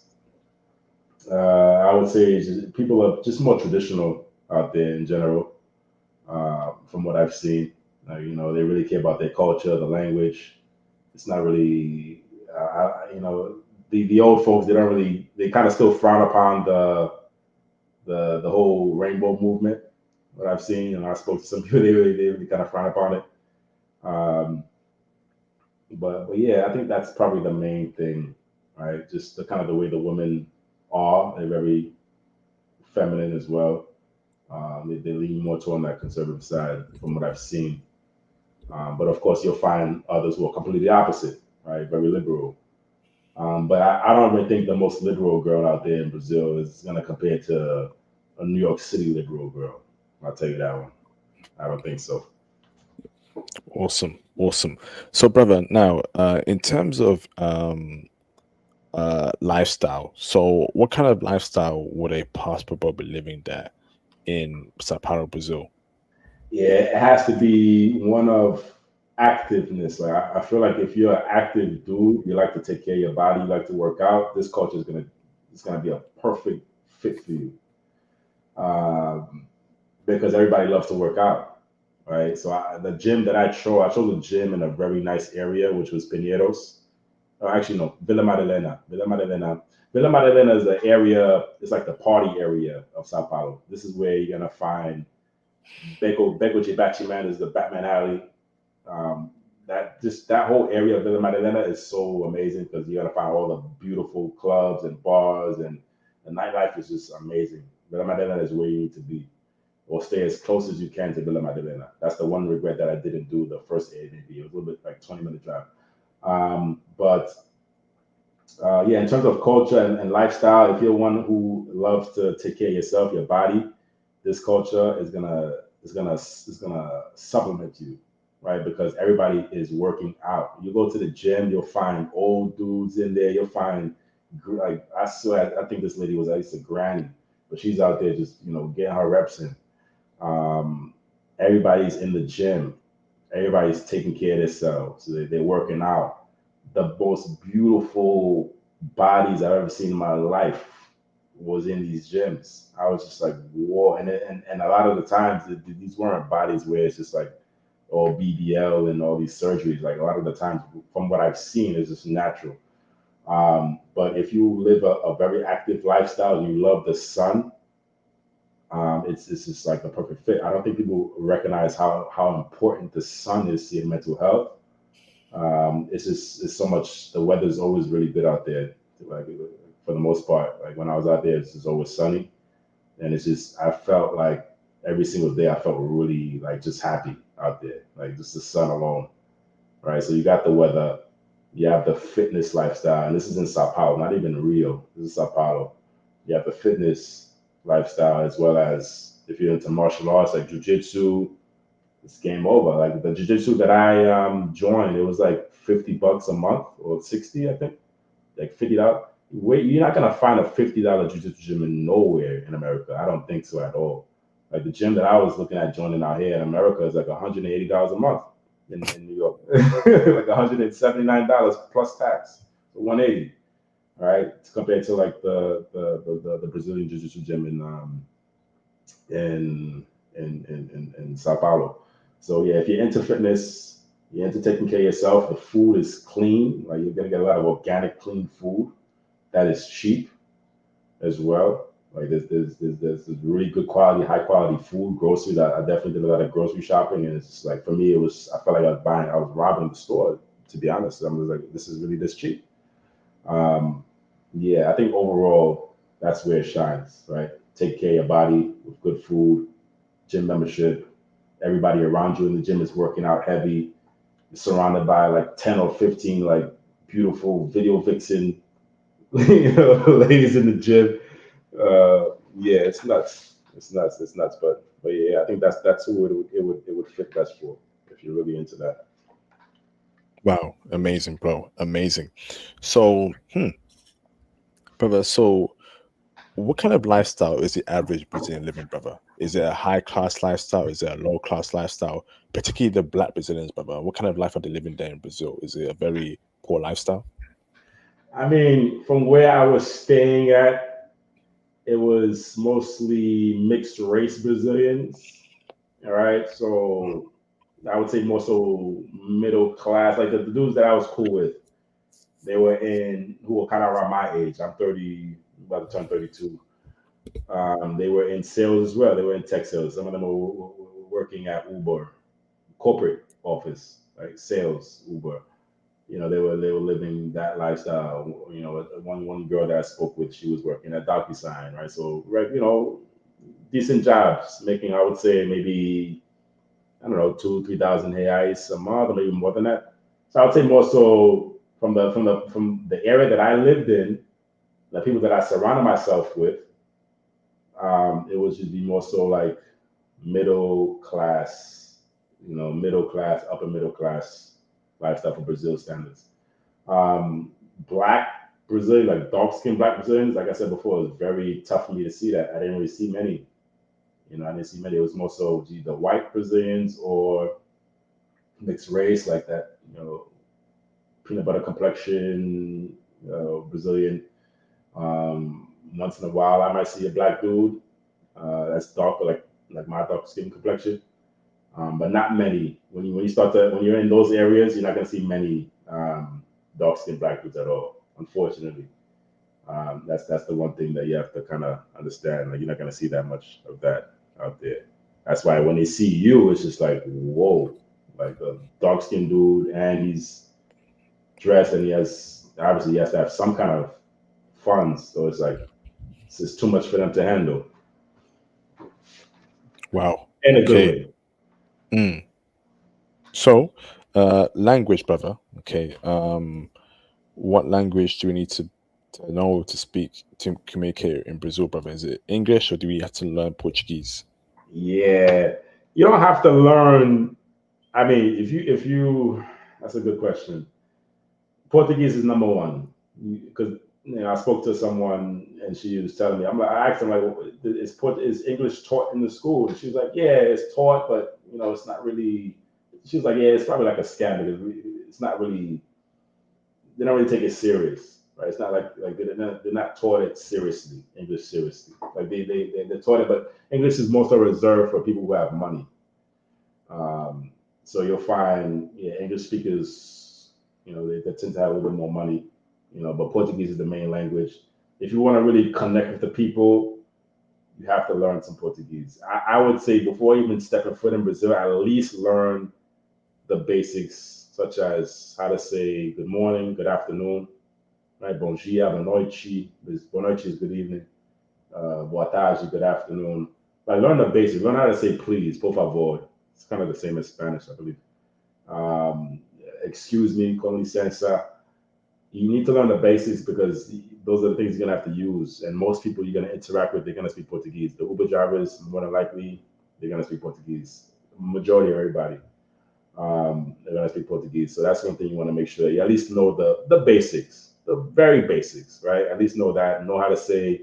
I would say, people are just more traditional out there in general. From what I've seen, they really care about their culture, the language. It's not really, the old folks. They don't really. They kind of still frown upon the whole rainbow movement. What I've seen, and I spoke to some people, they really kind of frown upon it. Um, but yeah, I think that's probably the main thing, right? Just the kind of the way the women are. They're very feminine as well. They lean more toward that conservative side, from what I've seen. But of course, you'll find others who are completely opposite, right? Very liberal. But I don't really think the most liberal girl out there in Brazil is going to compare to a New York City liberal girl. I'll tell you that one. I don't think so. Awesome, awesome. So, brother, now in terms of lifestyle, so what kind of lifestyle would a passport bro be living there in Sao Paulo, Brazil? Yeah, it has to be one of activeness. Like I feel like if you're an active dude, you like to take care of your body, you like to work out. This culture is gonna be a perfect fit for you. Um, because everybody loves to work out, right? So the gym that I chose a gym in a very nice area, which was Pinheiros. Oh, actually, no, Villa Madalena. Villa Madalena is the area. It's like the party area of Sao Paulo. This is where you're gonna find Beco de Batman is the Batman alley. That whole area of Villa Madalena is so amazing because you're gonna find all the beautiful clubs and bars and the nightlife is just amazing. Villa Madalena is where you need to be or stay as close as you can to Villa Madalena. That's the one regret that I didn't do the first Airbnb. It was a little bit like 20-minute drive. But Yeah, in terms of culture and lifestyle, if you're one who loves to take care of yourself, your body, this culture is gonna supplement you, right? Because everybody is working out. You go to the gym, you'll find old dudes in there. You'll find like I swear, I think this lady was at least a granny, but she's out there just getting her reps in. Um, Everybody's in the gym. Everybody's taking care of themselves. So they're working out. The most beautiful bodies I've ever seen in my life was in these gyms. I was just like, whoa. And a lot of the times, these weren't bodies where it's just like, all BBL and all these surgeries. Like a lot of the times, from what I've seen, it's just natural. But if you live a very active lifestyle and you love the sun, it's just like a perfect fit. I don't think people recognize how important the sun is to your mental health. It's so much. The weather's always really good out there. Like for the most part, like when I was out there, it's just always sunny, and it's just I felt like every single day I felt really like just happy out there, like just the sun alone, right? So you got the weather, you have the fitness lifestyle, and this is in Sao Paulo, not even Rio. This is Sao Paulo. You have the fitness lifestyle as well as if you're into martial arts like jujitsu, it's game over. Like the jiu-jitsu that I joined, it was like $50 a month or 60, I think, like $50. Wait, you're not gonna find a $50 jiu-jitsu gym in nowhere in America. I don't think so at all. Like the gym that I was looking at joining out here in America is like $180 a month in New York, like $179 plus tax, so 180. All right, it's compared to like the Brazilian jiu-jitsu gym in in Sao Paulo. So yeah, if you're into fitness, you're into taking care of yourself. The food is clean. Like you're gonna get a lot of organic, clean food that is cheap as well. Like there's really good quality, high quality food, groceries. I definitely did a lot of grocery shopping, and it's just like for me, it was I felt like I was robbing the store. To be honest, I was like, this is really this cheap. Um, yeah, I think overall that's where it shines, right? Take care of your body with good food, gym membership. Everybody around you in the gym is working out heavy. You're surrounded by like 10 or 15 like beautiful video vixen, ladies in the gym. Yeah, it's nuts. It's nuts. It's nuts. But yeah, I think that's who it would fit best for if you're really into that. Wow, amazing, bro, amazing. So, brother, so what kind of lifestyle is the average Brazilian living, brother? Is it a high class lifestyle? Is it a low class lifestyle? Particularly the black Brazilians, brother. What kind of life are they living there in Brazil? Is it a very poor lifestyle? I mean, from where I was staying at, it was mostly mixed race Brazilians. All right, Mm. so I would say more so middle class. Like the dudes that I was cool with, they were in who were kind of around my age. I'm 30, about to turn 32. They were in sales as well. They were in tech sales. Some of them were working at Uber, corporate office, like sales Uber. They were living that lifestyle. One girl that I spoke with, she was working at DocuSign, right? So right, decent jobs, making I would say maybe I don't know 2-3 thousand reais a month, or maybe more than that. So I would say more so from the area that I lived in, the people that I surrounded myself with, it would just be more so like middle class, middle class, upper middle class lifestyle for Brazil standards. Black Brazilian, like dark skinned black Brazilians, like I said before, it was very tough for me to see that. I didn't really see many. I didn't see many. It was more so either white Brazilians or mixed race, like that, peanut butter complexion, Brazilian. Once in a while, I might see a black dude that's darker, like my dark skin complexion, but not many. When you're in those areas, you're not gonna see many dark skinned black dudes at all. Unfortunately, that's the one thing that you have to kind of understand. Like you're not gonna see that much of that out there. That's why when they see you, it's just like whoa, like a dark skinned dude, and he's dressed, and he has to have some kind of funds. So it's like it's just too much for them to handle Wow. in a good Okay. way. Mm. So, language, brother. Okay. what language do we need to know to speak to communicate in Brazil, brother? Is it English or do we have to learn Portuguese? Yeah, you don't have to learn. I mean, if you, that's a good question. Portuguese is number one because I spoke to someone and she was telling me. I asked them like, is English taught in the school? And she was like, yeah, it's taught, but it's not really. She was like, yeah, it's probably like a scam because it's not really. They don't really take it serious, right? It's not like they're not taught it seriously, English seriously. Like they're taught it, but English is more so reserved for people who have money. Um, so you'll find, yeah, English speakers, they tend to have a little bit more money, but Portuguese is the main language. If you want to really connect with the people, you have to learn some Portuguese. I would say before even stepping foot in Brazil, at least learn the basics, such as how to say good morning, good afternoon, right? Bom dia, boa noite. Boa noite is good evening. Boa tarde, good afternoon. Like learn the basics. Learn how to say please, por favor. It's kind of the same as Spanish, I believe. Um, Excuse me, con licença. You need to learn the basics because those are the things you're gonna have to use. And most people you're gonna interact with, they're gonna speak Portuguese. The Uber drivers, more than likely, they're gonna speak Portuguese. Majority of everybody, they're gonna speak Portuguese. So that's one thing you want to make sure you at least know the basics, the very basics, right? At least know that, know how to say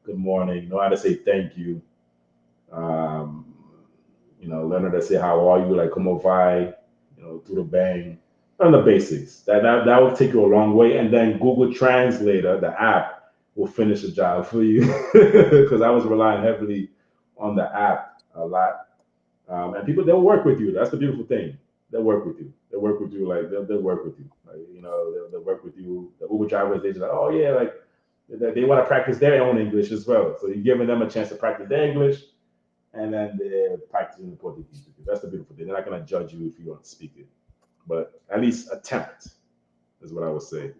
good morning, know how to say thank you. Um, learn how to say how are you, like como vai, through the bang. Learn the basics. That will take you a long way. And then Google Translator, the app, will finish the job for you. Because I was relying heavily on the app a lot. And people, they'll work with you. That's the beautiful thing. They'll work with you. They'll work with you. Like they'll work with you. Like they'll work with you. The Uber drivers, they just like, oh yeah, like they want to practice their own English as well. So you're giving them a chance to practice their English, and then they're practicing the Portuguese with you. That's the beautiful thing. They're not gonna judge you if you don't speak it, but at least attempt is what I would say.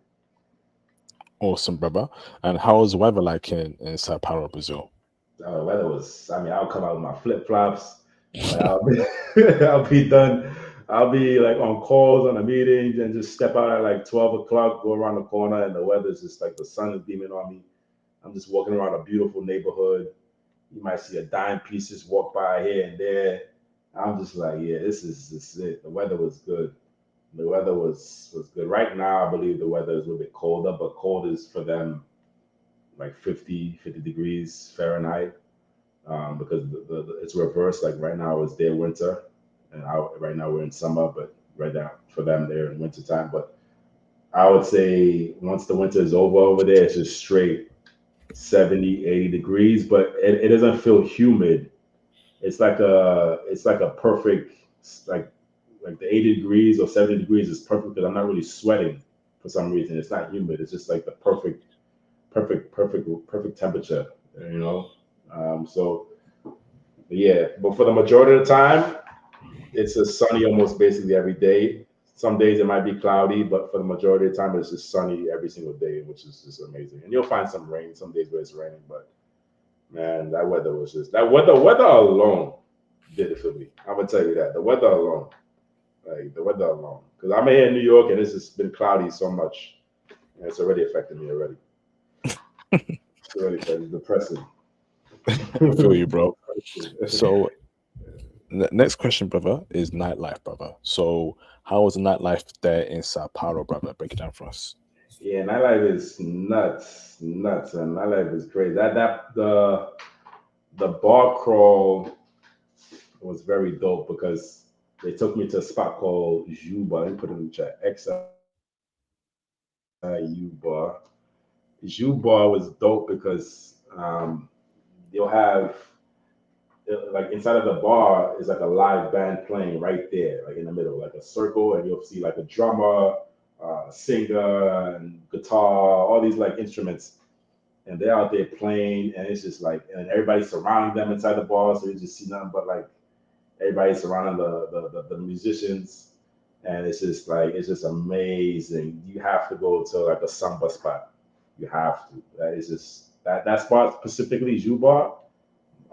Awesome, brother. And how's the weather like in Sao Paulo, Brazil? The weather was. I mean, I'll come out with my flip flops. Like I'll be, I'll be done. I'll be like on calls on a meeting, and just step out at like 12 o'clock, go around the corner, and the weather's just like the sun is beaming on me. I'm just walking around a beautiful neighborhood. You might see a dime pieces walk by here and there. I'm just like, yeah, this is it. The weather was good. The weather was good. Right now, I believe the weather is a little bit colder, but cold is for them like 50 degrees Fahrenheit, because it's reversed. Like right now, it's their winter, and right now we're in summer, but right now for them they're in winter time. But I would say once the winter is over there, it's just straight 70, 80 degrees, but it doesn't feel humid. It's like a perfect, like like the 80 degrees or 70 degrees is perfect because I'm not really sweating for some reason. It's not humid. It's just like the perfect temperature, you know. So yeah, but for the majority of the time, it's a sunny almost basically every day. Some days it might be cloudy, but for the majority of the time, it's just sunny every single day, which is just amazing. And you'll find some rain some days where it's raining, but man, that weather was just that weather alone did it for me. I'm gonna tell you that the weather alone, like the weather alone, because I'm here in New York and it's just been cloudy so much, and it's already affected me already. It's already it's depressing. I feel you, bro. So next question, brother, is nightlife, brother. So how was the nightlife there in Sao Paulo, brother? Break it down for us. Yeah, nightlife is nuts, nuts, and nightlife is crazy. The bar crawl was very dope because they took me to a spot called Juba. Let me put it in the chat. XIU bar. Ju bar was dope because you'll have like inside of the bar is like a live band playing right there, like in the middle, like a circle, and you'll see like a drummer, singer, and guitar, all these like instruments, and they're out there playing, and it's just like, and everybody's surrounding them inside the bar, so you just see nothing but like everybody surrounding the musicians, and it's just like it's just amazing. You have to go to like a samba spot. You have to. That is just that spot specifically, Juba,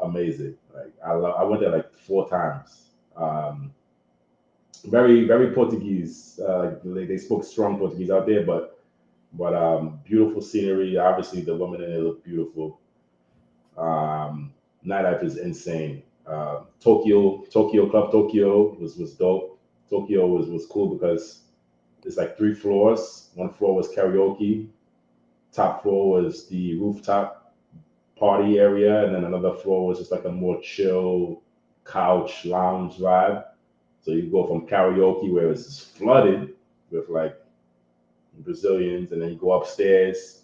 amazing. Like I went there like 4 times. Very Portuguese. They spoke strong Portuguese out there, but But beautiful scenery. Obviously, the women in it look beautiful. Nightlife is insane. Tokyo Club Tokyo was dope. Tokyo was cool because it's like three floors. One floor was karaoke. Top floor was the rooftop party area, and then another floor was just like a more chill couch lounge vibe. So you go from karaoke where it's just flooded with like Brazilians, and then you go upstairs,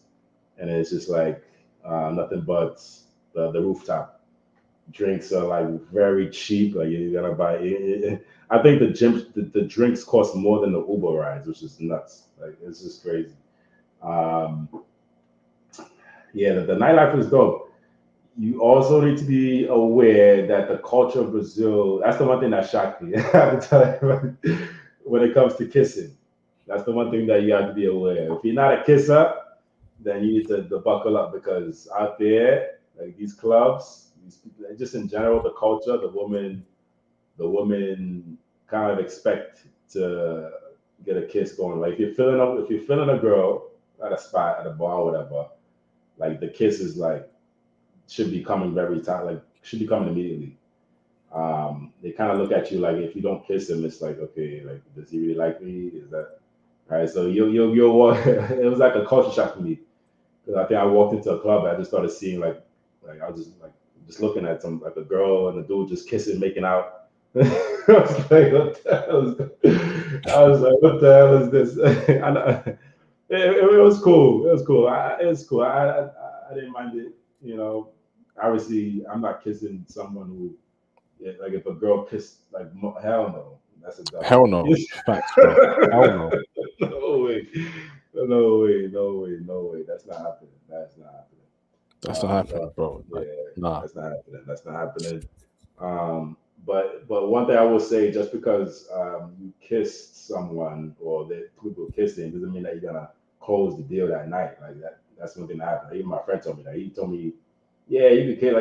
and it's just like nothing but the rooftop. Drinks are like very cheap. Like you're gonna buy. I think the drinks cost more than the Uber rides, which is nuts. Like it's just crazy. Um, yeah, the nightlife is dope. You also need to be aware that the culture of Brazil, that's the one thing that shocked me. I have to tell everybody, when it comes to kissing. That's the one thing that you have to be aware. If you're not a kisser, then you need to buckle up because out there, like these clubs, these people, just in general, the culture, the women kind of expect to get a kiss going. Like if you're feeling a girl at a spot, at a bar, whatever, like the kiss is like should be coming very time, like should be coming immediately. They kind of look at you like if you don't kiss him, it's like okay, like does he really like me? Is that right? So you walk. It was like a culture shock for me because I think I walked into a club and I just started seeing like I was just like just looking at some like a girl and a dude just kissing, making out. I was like, what the hell is this? I was like, what the hell is this? It was cool. It was cool. It was cool. I didn't mind it. You know, obviously, I'm not kissing someone who, yeah, like, if a girl kissed, like, hell no, that's a dub. Hell no. Facts, bro. Hell no. No way, no way, no way, no way. That's not happening. That's not happening. That's not happening, No, bro. yeah, Like, nah. that's not happening. That's not happening. But one thing I will say, just because you kissed someone or that people kissing doesn't mean that you're gonna close the deal that night. Like that, that's one thing that happened. Even my friend told me that. He told me, yeah, you could kiss.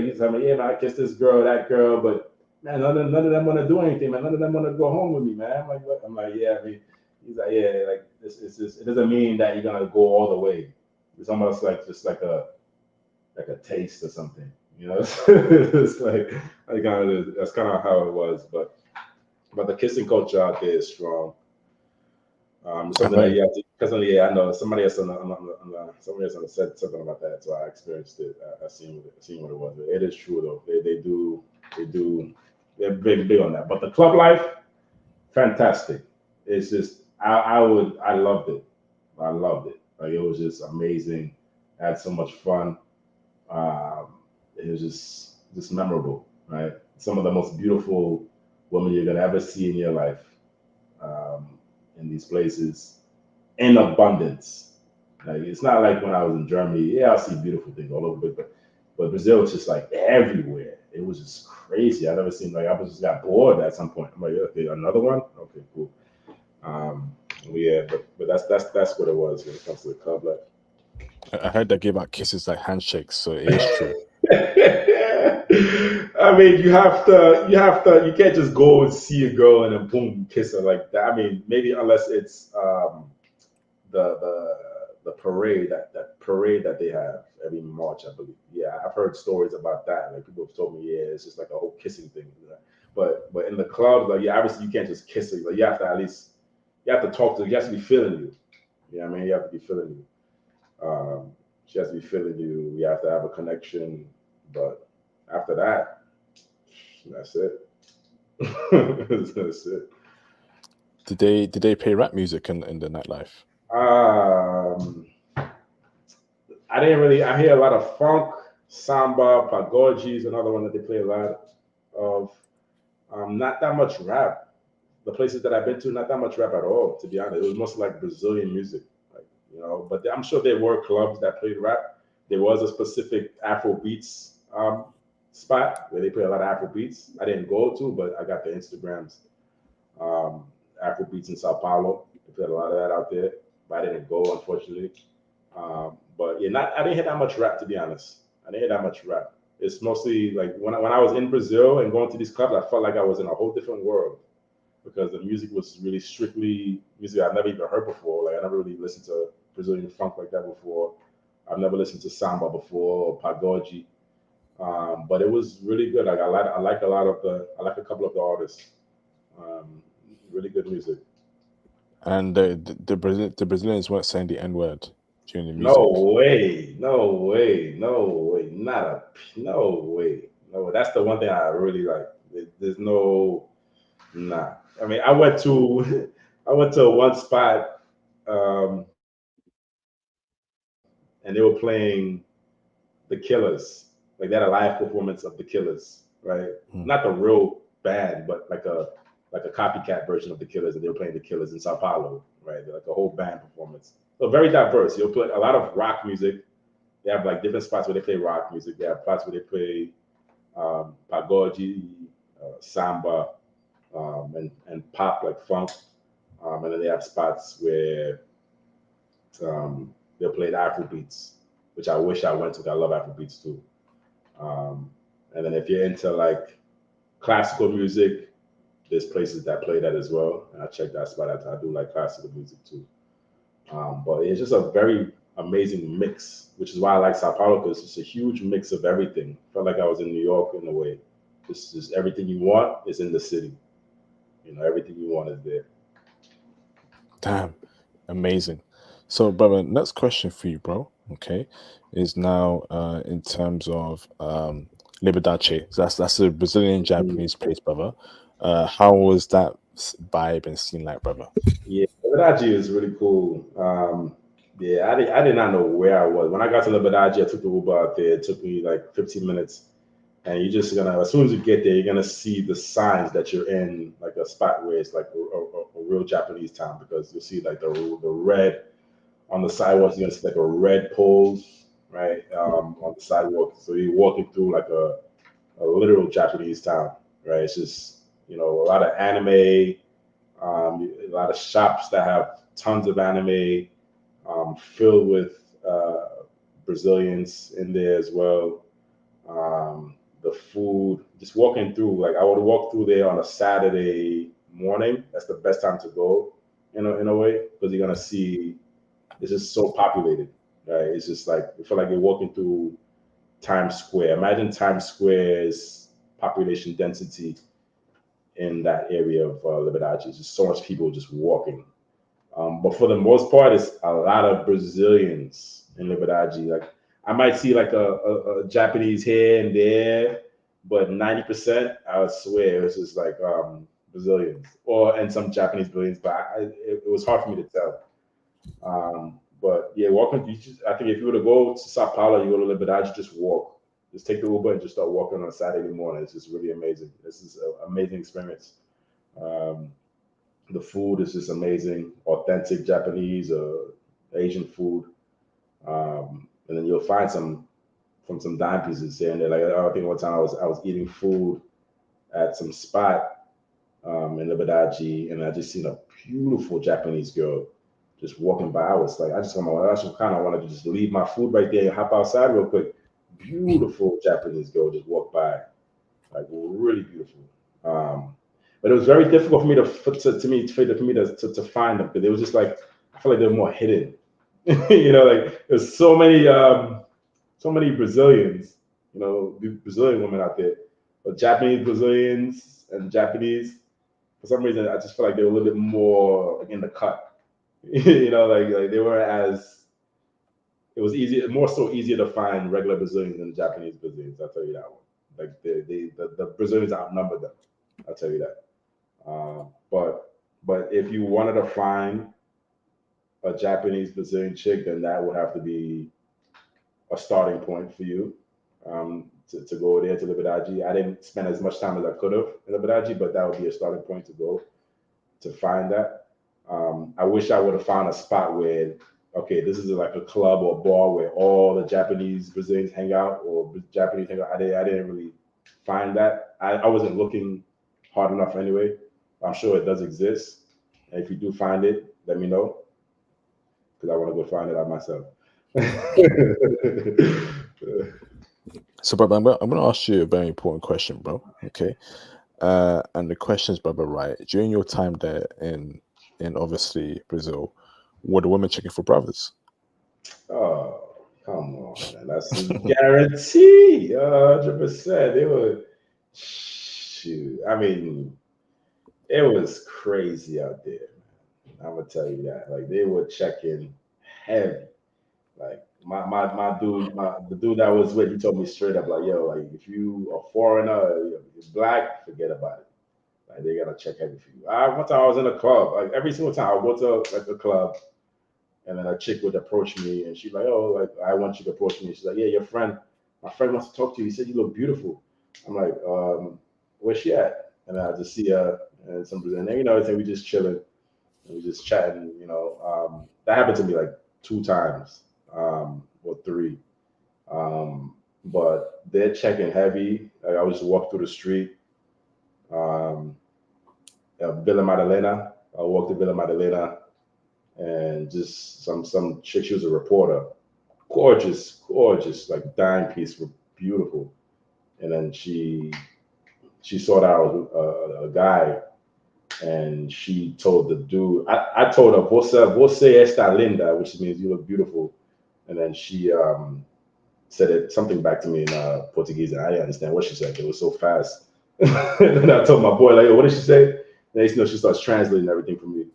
He's telling me, yeah, man, I kissed this girl, that girl, but man, none of them want to do anything, man. None of them want to go home with me, man. I'm like, what? I'm like, yeah. I mean, he's like, yeah, like it's just, it doesn't mean that you're gonna go all the way. It's almost like just like a taste or something. You know, it's like that's kind of how it was. But the kissing culture out there is strong. I've Something that heard. you have to because yeah, I know somebody else somebody else said something about that, so I experienced it. I seen what it was. It is true though. They do they're big on that. But the club life, fantastic. It's just I loved it. I loved it. Like it was just amazing. I had so much fun. Um, it was just memorable, right? Some of the most beautiful women you're gonna ever see in your life, um, in these places in abundance. Like it's not like when I was in Germany. Yeah, I see beautiful things all over, but Brazil was just like everywhere. It was just crazy. I never seen like I was just got bored at some point. I'm like, okay, another one. Okay, cool. Um, yeah, but that's what it was when it comes to the club life. I heard they give out kisses like handshakes, so it is true. I mean, you can't just go and see a girl and then boom, kiss her like that. I mean, maybe unless it's the parade that parade that they have every March, I believe. Yeah, I've heard stories about that. Like people have told me, yeah, it's just like a whole kissing thing. You know? But in the club, like yeah, obviously you can't just kiss her. Like you have to at least you have to talk to her. You have to be feeling you. You know what I mean? You have to be feeling you. She has to be feeling you. You have to have a connection. But after that, that's it. That's it. Did they play rap music in the nightlife? Um, I didn't really. I hear a lot of funk, samba, pagode is another one that they play a lot of. Not that much rap. The places that I've been to, not that much rap at all. To be honest, it was mostly like Brazilian music, like But I'm sure there were clubs that played rap. There was a specific Afro beats spot where they play a lot of Afro beats. I didn't go to, but I got the Instagrams. Um, Afro beats in Sao Paulo. They played a lot of that out there, but I didn't go unfortunately. But yeah, not I didn't hear that much rap to be honest. I didn't hear that much rap. It's mostly like when I was in Brazil and going to these clubs, I felt like I was in a whole different world because the music was really strictly music I've never even heard before. Like I never really listened to Brazilian funk like that before. I've never listened to samba before or pagode, but it was really good. Like I like a lot of I like a couple of the artists. Um, really good music. And the Brazilians weren't saying the N word during the No music. way, no way, no way, not a no way, no. That's the one thing I really like. There's no nah. I mean, I went to I went to one spot, and they were playing the Killers. Like they had a live performance of the Killers, right? Hmm. Not the real band, but like a copycat version of the Killers, and they were playing the Killers in Sao Paulo, right? Like a whole band performance. So very diverse. You'll play a lot of rock music. They have like different spots where they play rock music. They have spots where they play pagode, samba, and pop like funk, and then they have spots where they'll play the Afro beats, which I wish I went to. I love Afro beats too. Um, and then if you're into like classical music, there's places that play that as well. And I check that spot out. I do like classical music too. But it's just a very amazing mix, which is why I like Sao Paulo because it's a huge mix of everything. Felt like I was in New York in a way. This is everything you want is in the city. You know, everything you want is there. Damn, amazing. So, brother, next question for you, bro. Okay, is now in terms of Liberdade. So that's a Brazilian Mhm. Japanese place, brother. How was that vibe and scene like, brother? Yeah, Liberdade is really cool. Yeah, I did not know where I was. When I got to Liberdade, I took the Uber out there. It took me like 15 minutes. And you're just gonna, as soon as you get there, you're gonna see the signs that you're in like a spot where it's like a real Japanese town because you'll see like the red on the sidewalks. You're gonna see like a red poles, right, on the sidewalk. So you're walking through like a literal Japanese town, right? It's just a lot of anime, a lot of shops that have tons of anime, filled with Brazilians in there as well. The food, just walking through, like I would walk through there on a Saturday morning. That's the best time to go, in a way, because you're gonna see it's just so populated, right? It's just like you feel like you're walking through Times Square. Imagine Times Square's population density in that area of Liberdade. It's just so much people just walking. But for the most part, it's a lot of Brazilians in Liberdade. Like I might see like a Japanese here and there, but 90%, I would swear, it's just like Brazilians and some Japanese Brazilians. But it was hard for me to tell. But yeah, walking. I think if you were to go to Sao Paulo, you go to Liberdade, just walk. Just take the Uber and just start walking on a Saturday morning. It's just really amazing. This is an amazing experience. Um, the food is just amazing, authentic Japanese or Asian food. And then you'll find some from some dime pieces here and there. Like I think one time I was eating food at some spot in Liberdade, and I just seen a beautiful Japanese girl just walking by. I was like, I just kind of wanted to just leave my food right there and hop outside real quick. Beautiful Japanese girl just walked by, like really beautiful. Um, but it was very difficult for me to find them because it was just like I feel like they're more hidden. Like there's so many Brazilians, Brazilian women out there, but Japanese Brazilians and Japanese for some reason I just feel like they're a little bit more like in the cut. Like they weren't as it was easier, more so easier to find regular Brazilians than Japanese Brazilians. I'll tell you that one. Like the Brazilians outnumbered them. I'll tell you that. But if you wanted to find a Japanese Brazilian chick, then that would have to be a starting point for you to go there to Liberdade. I didn't spend as much time as I could have in Liberdade, but that would be a starting point to go to find that. I wish I would have found a spot where, okay, this is like a club or a bar where all the Japanese Brazilians hang out or Japanese hang out. I didn't really find that. I wasn't looking hard enough anyway. I'm sure it does exist. And if you do find it, let me know because I want to go find it out myself. So, brother, I'm gonna ask you a very important question, bro. Okay. And the question's, brother, right? During your time there in obviously Brazil, were the women checking for brothers? Oh, come on, man. That's a guarantee. 100%. They were, shoot. I mean, it was crazy out there, man. I'm gonna tell you that. Like they were checking heavy. Like the dude that was with, he told me straight up, like, yo, like if you a foreigner, you're black, forget about it. Like they gotta check heavy for you. One time I was in a club. Like every single time I go to like a club, and then a chick would approach me, and she's like, "Oh, like I want you to approach me." She's like, "Yeah, your friend, my friend wants to talk to you. He said you look beautiful." I'm like, "Where's she at?" And then I just see her and somebody, and then everything we just chilling and we just chatting. That happened to me like two times, or three. But they're checking heavy. Like I was just walk through the street, um, Villa Madalena. I walked to Villa Madalena, and just some chick. She was a reporter, gorgeous, gorgeous, like dime piece, were beautiful. And then she saw that I was a guy, and she told the dude. I told her, "Você está linda," which means you look beautiful. And then she said something back to me in Portuguese, and I didn't understand what she said. It was so fast. And I told my boy, like, "What did she say?" And she starts translating everything for me,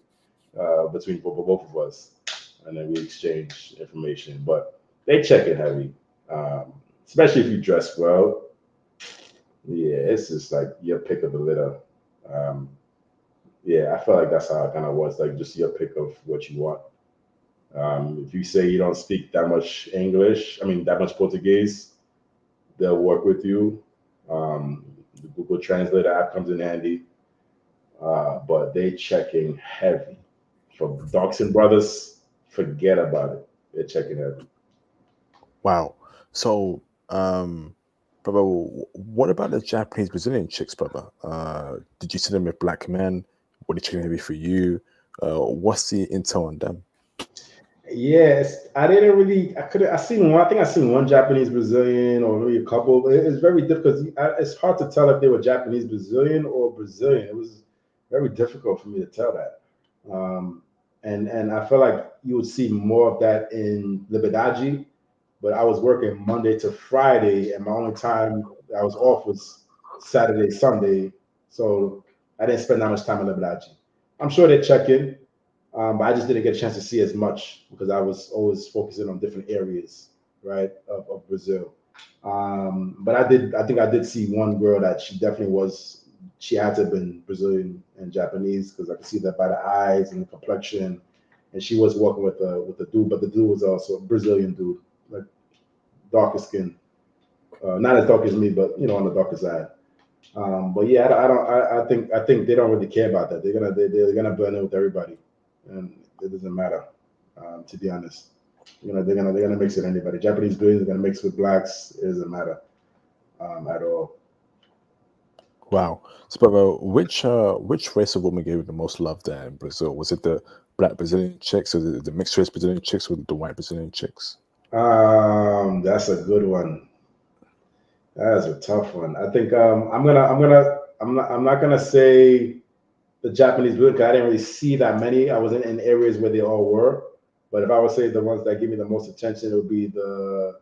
between both of us, and then we exchange information. But they check it heavy, especially if you dress well. Yeah, it's just like your pick of the litter. Um, yeah, I felt like that's how it kind of was, like just your pick of what you want. If you say you don't speak that much English, I mean that much Portuguese, they'll work with you. The Google Translator app comes in handy, but they checking heavy. For Dawson Brothers, forget about it. They're checking heavy. Wow. So, brother, what about the Japanese Brazilian chicks, brother? Did you see them with black men? Were they checking heavy for you? What's the intel on them? Yes, I didn't really. I could. I seen one. I think I seen one Japanese Brazilian, or maybe a couple. It's very difficult. It's hard to tell if they were Japanese Brazilian or Brazilian. It was very difficult for me to tell that. Um, and I feel like you would see more of that in Liberdade, but I was working Monday to Friday, and my only time I was off was Saturday, Sunday. So I didn't spend that much time in Liberdade. I'm sure they check in, but I just didn't get a chance to see as much because I was always focusing on different areas, right, of Brazil. But I did. I think I did see one girl that she definitely was. She had to have been Brazilian and Japanese because I could see that by the eyes and the complexion. And she was walking with a dude, but the dude was also a Brazilian dude, like darker skin, not as dark as me, but on the darker side. But yeah, I don't. I think they don't really care about that. They're gonna blend in with everybody, and it doesn't matter. To be honest, they're gonna mix with anybody. Japanese dudes are gonna mix with blacks. It doesn't matter, at all. Wow. So, brother, which race of women gave you the most love there in Brazil? Was it the black Brazilian chicks, or the mixed race Brazilian chicks, or the white Brazilian chicks? That's a good one. That is a tough one. I think I'm not gonna say the Japanese dude 'cause I didn't really see that many. I was in areas where they all were, but if I would say the ones that give me the most attention, it would be the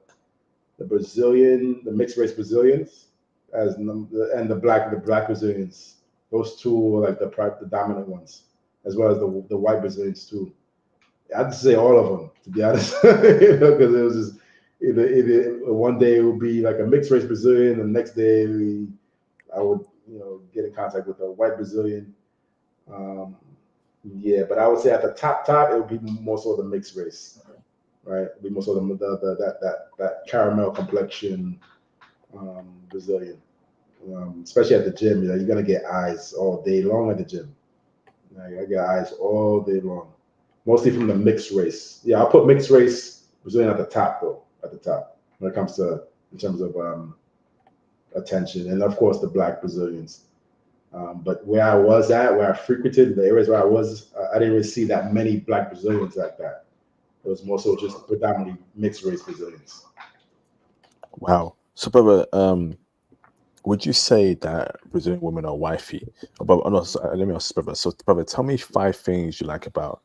Brazilian, the mixed race Brazilians, and the black Brazilians. Those two were like the dominant ones, as well as the white Brazilians too. I'd say all of them, to be honest, because it was just either one day it would be like a mixed race Brazilian, the next day I would get in contact with a white Brazilian. Um, yeah, but I would say at the top it would be more so the mixed race, right? It'd be more so that caramel complexion, Brazilian, especially at the gym. You're gonna get eyes all day long at the gym. I get eyes all day long, mostly from the mixed race. Yeah, I'll put mixed race Brazilian at the top though, at the top when it comes to in terms of attention, and of course the black Brazilians. But where I was at, where I frequented, the areas where I was, I didn't really see that many black Brazilians like that. It was more so just predominantly mixed race Brazilians. Wow. So, brother, would you say that Brazilian women are wifey? But no, let me ask, brother. So, brother, tell me 5 things you like about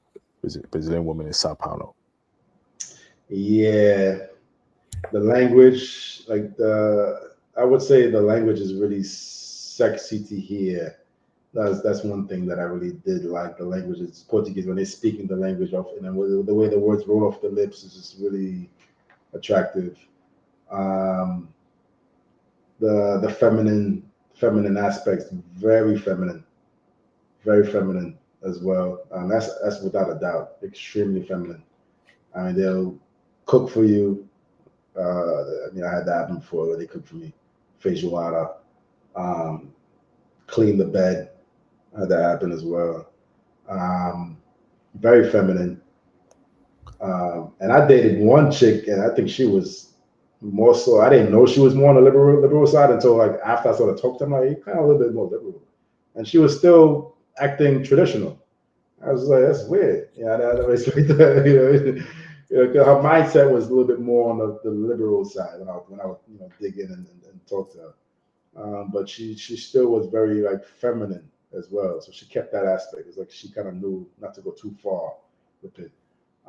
Brazilian women in Sao Paulo. Yeah, the language, I would say the language is really sexy to hear. That's one thing that I really did like. The language is Portuguese when they're speaking the language of, and then the way the words roll off the lips is just really attractive. Um, the feminine aspects, very feminine as well. That's without a doubt, extremely feminine. I mean, they'll cook for you. I mean, I had that happen before where they cooked for me, feijoada, um, clean the bed. I had that happen as well. Um, Very feminine. And I dated one chick, and I think she was more so. I didn't know she was more on the liberal side until like after I sort of talked to her. I'm like, you kind of a little bit more liberal, and she was still acting traditional. I was like, that's weird. Yeah, that basically, her mindset was a little bit more on the liberal side when I would dig in and talk to her. But she still was very like feminine as well. So she kept that aspect. It's like she kind of knew not to go too far with it.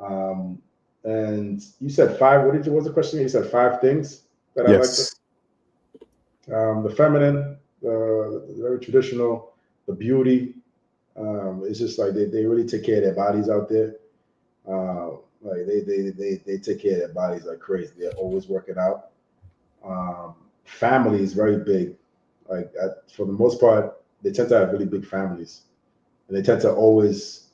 Um, and you said five. What was the question? You said five things that I liked. Yes. The feminine, the very traditional, the beauty. It's just like they really take care of their bodies out there. Like they take care of their bodies like crazy. They're always working out. Family is very big. For the most part, they tend to have really big families, and they tend to always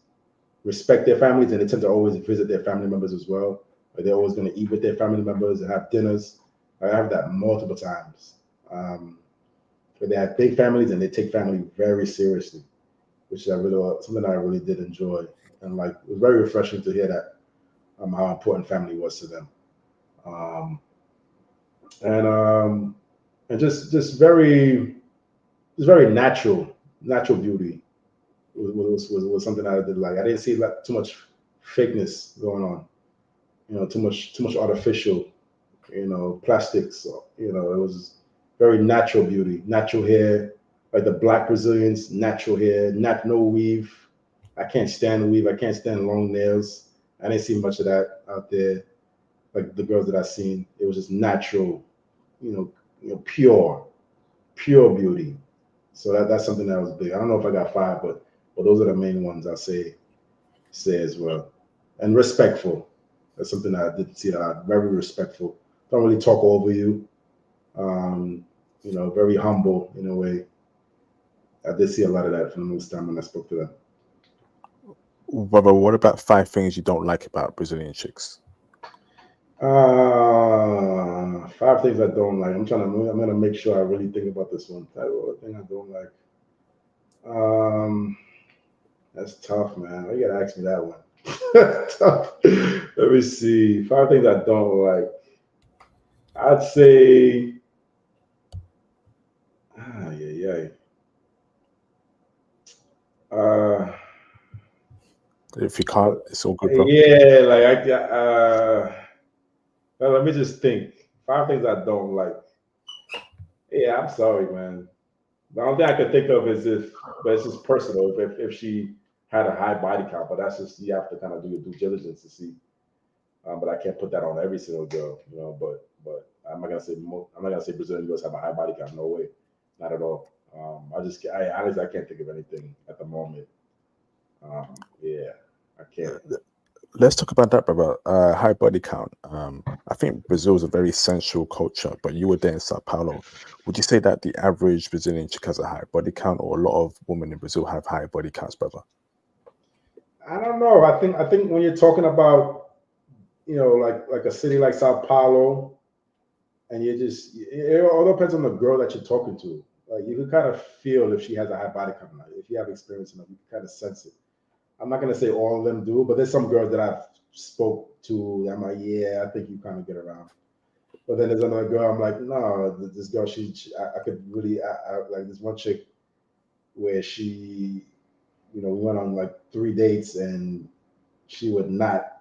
respect their families, and they tend to always visit their family members as well. Like they're always going to eat with their family members and have dinners. I have that multiple times. But they have big families and they take family very seriously, which I really something I really did enjoy, and like it was very refreshing to hear that how important family was to them, um, and um, and just very natural beauty was something I did like. I didn't see like too much fakeness going on, too much artificial, plastics. It was very natural beauty, natural hair, like the black Brazilians, natural hair, not no weave. I can't stand weave. I can't stand long nails. I didn't see much of that out there. Like the girls that I seen, it was just natural, pure beauty. So that's something that was big. I don't know if I got five, but those are the main ones I say as well. And respectful. That's something I did see that very respectful. Don't really talk over you. Um, very humble in a way. I did see a lot of that from the most time when I spoke to them. But what about five things you don't like about Brazilian chicks? Five things I don't like. I'm gonna make sure I really think about this one. What thing I don't like. Um, that's tough, man. You gotta ask me that one. Tough. Let me see. Five things I don't like. I'd say, yeah, yeah. If you can't, it's all good, bro. Yeah, well, let me just think. Five things I don't like. Yeah, I'm sorry, man. The only thing I can think of is but it's just personal. If she had a high body count, but that's just you have to kind of do your due diligence to see. But I can't put that on every single girl, But I'm not gonna say Brazilian girls have a high body count. No way, not at all. I honestly I can't think of anything at the moment. Yeah, I can't. Let's talk about that, brother. High body count. I think Brazil is a very sensual culture, but you were there in Sao Paulo. Would you say that the average Brazilian chick has a high body count, or a lot of women in Brazil have high body counts, brother? I don't know. I think when you're talking about like a city like Sao Paulo, and it all depends on the girl that you're talking to. Like you can kind of feel if she has a high body count. Like, if you have experience enough, you can kind of sense it. I'm not gonna say all of them do, but there's some girls that I've spoke to. I'm like, yeah, I think you kind of get around. But then there's another girl. I'm like, no, this girl, I could really, like this one chick where we went on like three dates and she would not,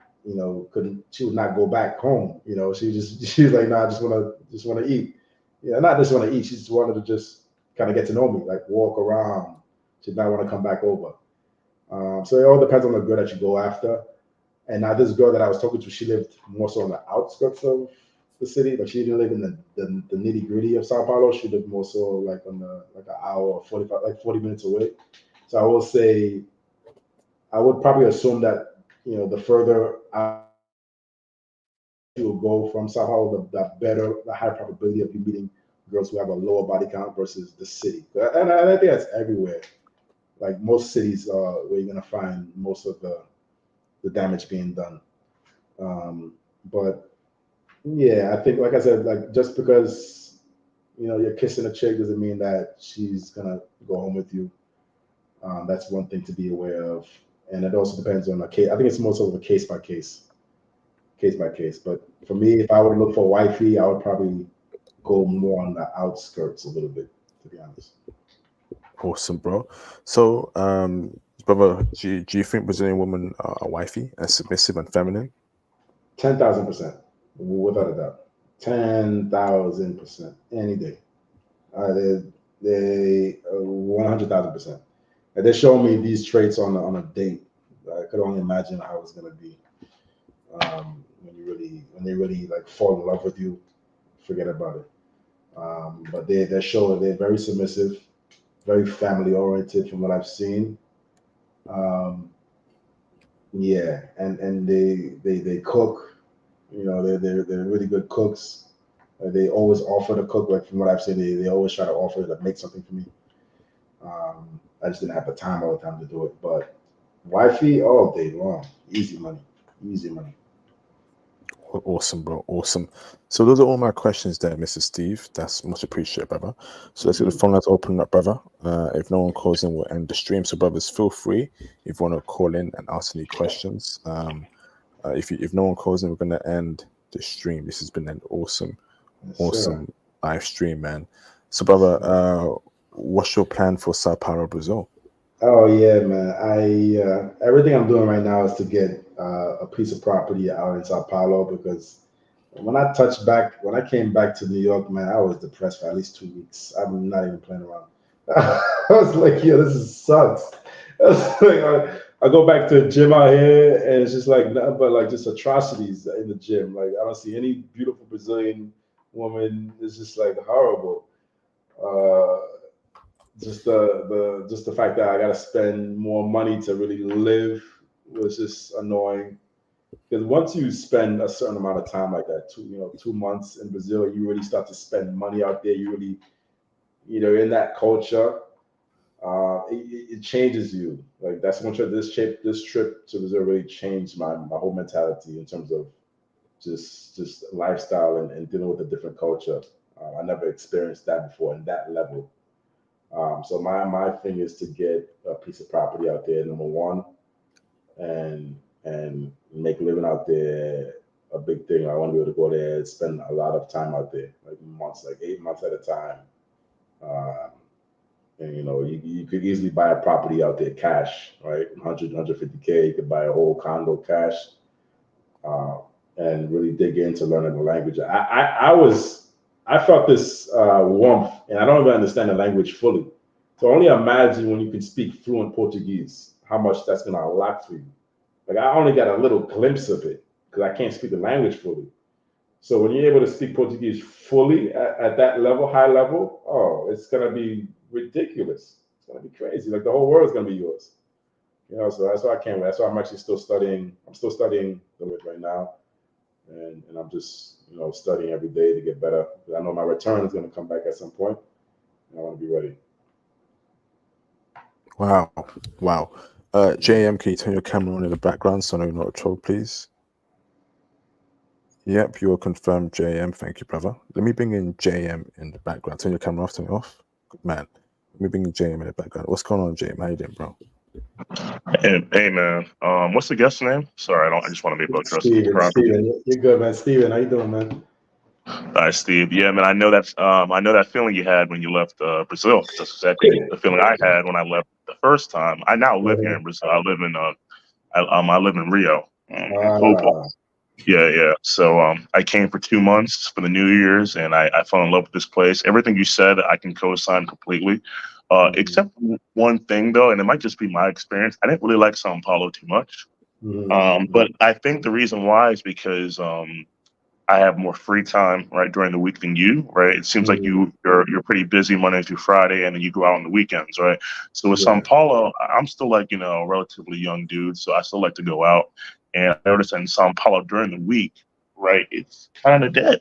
she would not go back home. She was like, no, I just want to eat. Yeah, not just want to eat. She just wanted to just kind of get to know me, like walk around. She did not want to come back over. So it all depends on the girl that you go after. And now this girl that I was talking to, she lived more so on the outskirts of the city, but she didn't live in the nitty gritty of Sao Paulo. She lived more so like on the like an hour or 45, like 40 minutes away. So I will say, I would probably assume that the further out you will go from Sao Paulo, the better, the higher probability of you meeting girls who have a lower body count versus the city. And I think that's everywhere. Like most cities, where you're gonna find most of the damage being done. But yeah, I think, like I said, like just because you're kissing a chick doesn't mean that she's gonna go home with you. That's one thing to be aware of, and it also depends on a case. I think it's more sort of a case by case. But for me, if I were to look for wifey, I would probably go more on the outskirts a little bit, to be honest. Awesome, bro. So, brother, do you think Brazilian women are wifey and submissive and feminine? 10,000%, without a doubt. 10,000% any day. They 100,000%. And they show me these traits on a date. I could only imagine how it's gonna be when they really like fall in love with you. Forget about it. But they're showing they're very submissive, very family oriented from what I've seen. Um, yeah, and they cook. They're really good cooks. They always offer to cook. Like from what I've seen, they always try to offer to make something for me. I just didn't have the time all the time to do it. But wifey all day long, easy money, easy money. Awesome, bro. Awesome. So those are all my questions there, Mr. Steve. That's much appreciated, brother. So let's get the phone lines open up, brother. If no one calls in, we'll end the stream. So brothers, feel free if you want to call in and ask any questions. If no one calls in, we're gonna end the stream. This has been an awesome live stream, man. So brother, what's your plan for Sao Paulo, Brazil? Oh yeah, man. I everything I'm doing right now is to get a piece of property out in Sao Paulo, because when I came back to New York, man, I was depressed for at least 2 weeks. I'm not even playing around. I was like, yo, sucks. I was like, I go back to the gym out here, and it's just like nothing but like just atrocities in the gym. Like I don't see any beautiful Brazilian woman. It's just like horrible. Just the fact that I got to spend more money to really live was just annoying. Because once you spend a certain amount of time like that, 2 months in Brazil, you really start to spend money out there. You really, in that culture, it changes you. Like that's one trip. This trip to Brazil really changed my whole mentality in terms of just lifestyle and dealing with a different culture. I never experienced that before in that level. So my thing is to get a piece of property out there, number one, and make a living out there a big thing. I want to be able to go there and spend a lot of time out there, like months, like 8 months at a time. And you could easily buy a property out there cash, right? 150K, you could buy a whole condo cash, and really dig into learning the language. I felt this warmth, and I don't even understand the language fully. So only imagine when you can speak fluent Portuguese, how much that's going to unlock for you. Like I only got a little glimpse of it because I can't speak the language fully. So when you're able to speak Portuguese fully at that level, high level, oh, it's going to be ridiculous. It's going to be crazy. Like the whole world is going to be yours. So that's why I can't wait. That's why I'm actually still studying. I'm still studying the language right now. And I'm just studying every day to get better. I know my return is going to come back at some point, and I want to be ready. Wow. JM, can you turn your camera on in the background so I know you're not a troll, please? Yep, you're confirmed, JM. Thank you, brother. Let me bring in JM in the background. Turn your camera off, turn it off. Good man. Let me bring in JM in the background. What's going on, JM? How you doing, bro? Hey man, what's the guest name? Sorry, I just want to be able to address it. Steven, you're good, man. Steven, how you doing, man? Hi, Steve. Yeah, man, I know that feeling you had when you left Brazil. That's exactly the feeling I had when I left the first time. I now live here in Brazil. I live in Rio, in Sao. Yeah. So I came for 2 months for the New Year's, and I fell in love with this place. Everything you said, I can co-sign completely. Except one thing though, and it might just be my experience. I didn't really like Sao Paulo too much. But I think the reason why is because I have more free time right during the week than you, right? It seems like you're pretty busy Monday through Friday, and then you go out on the weekends, right? So with Sao Paulo, I'm still like a relatively young dude, so I still like to go out. And I noticed in Sao Paulo during the week, right, it's kind of dead.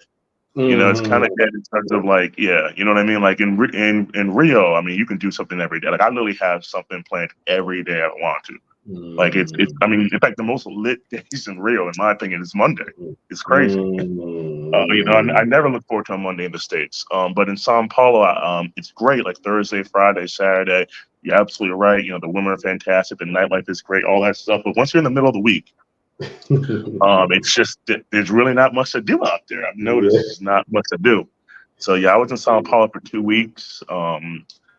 It's kind of dead in terms of like, yeah, you know what I mean? Like in Rio, I mean, you can do something every day. Like I literally have something planned every day I want to. Like it's I mean, in fact, the most lit days in Rio, in my opinion, is Monday. It's crazy. I never look forward to a Monday in the States. But in Sao Paulo, it's great. Like Thursday, Friday, Saturday. You're absolutely right. The women are fantastic. The nightlife is great. All that stuff. But once you're in the middle of the week, it's just there's really not much to do out there. I've noticed there's not much to do. So yeah, I was in Sao Paulo for 2 weeks.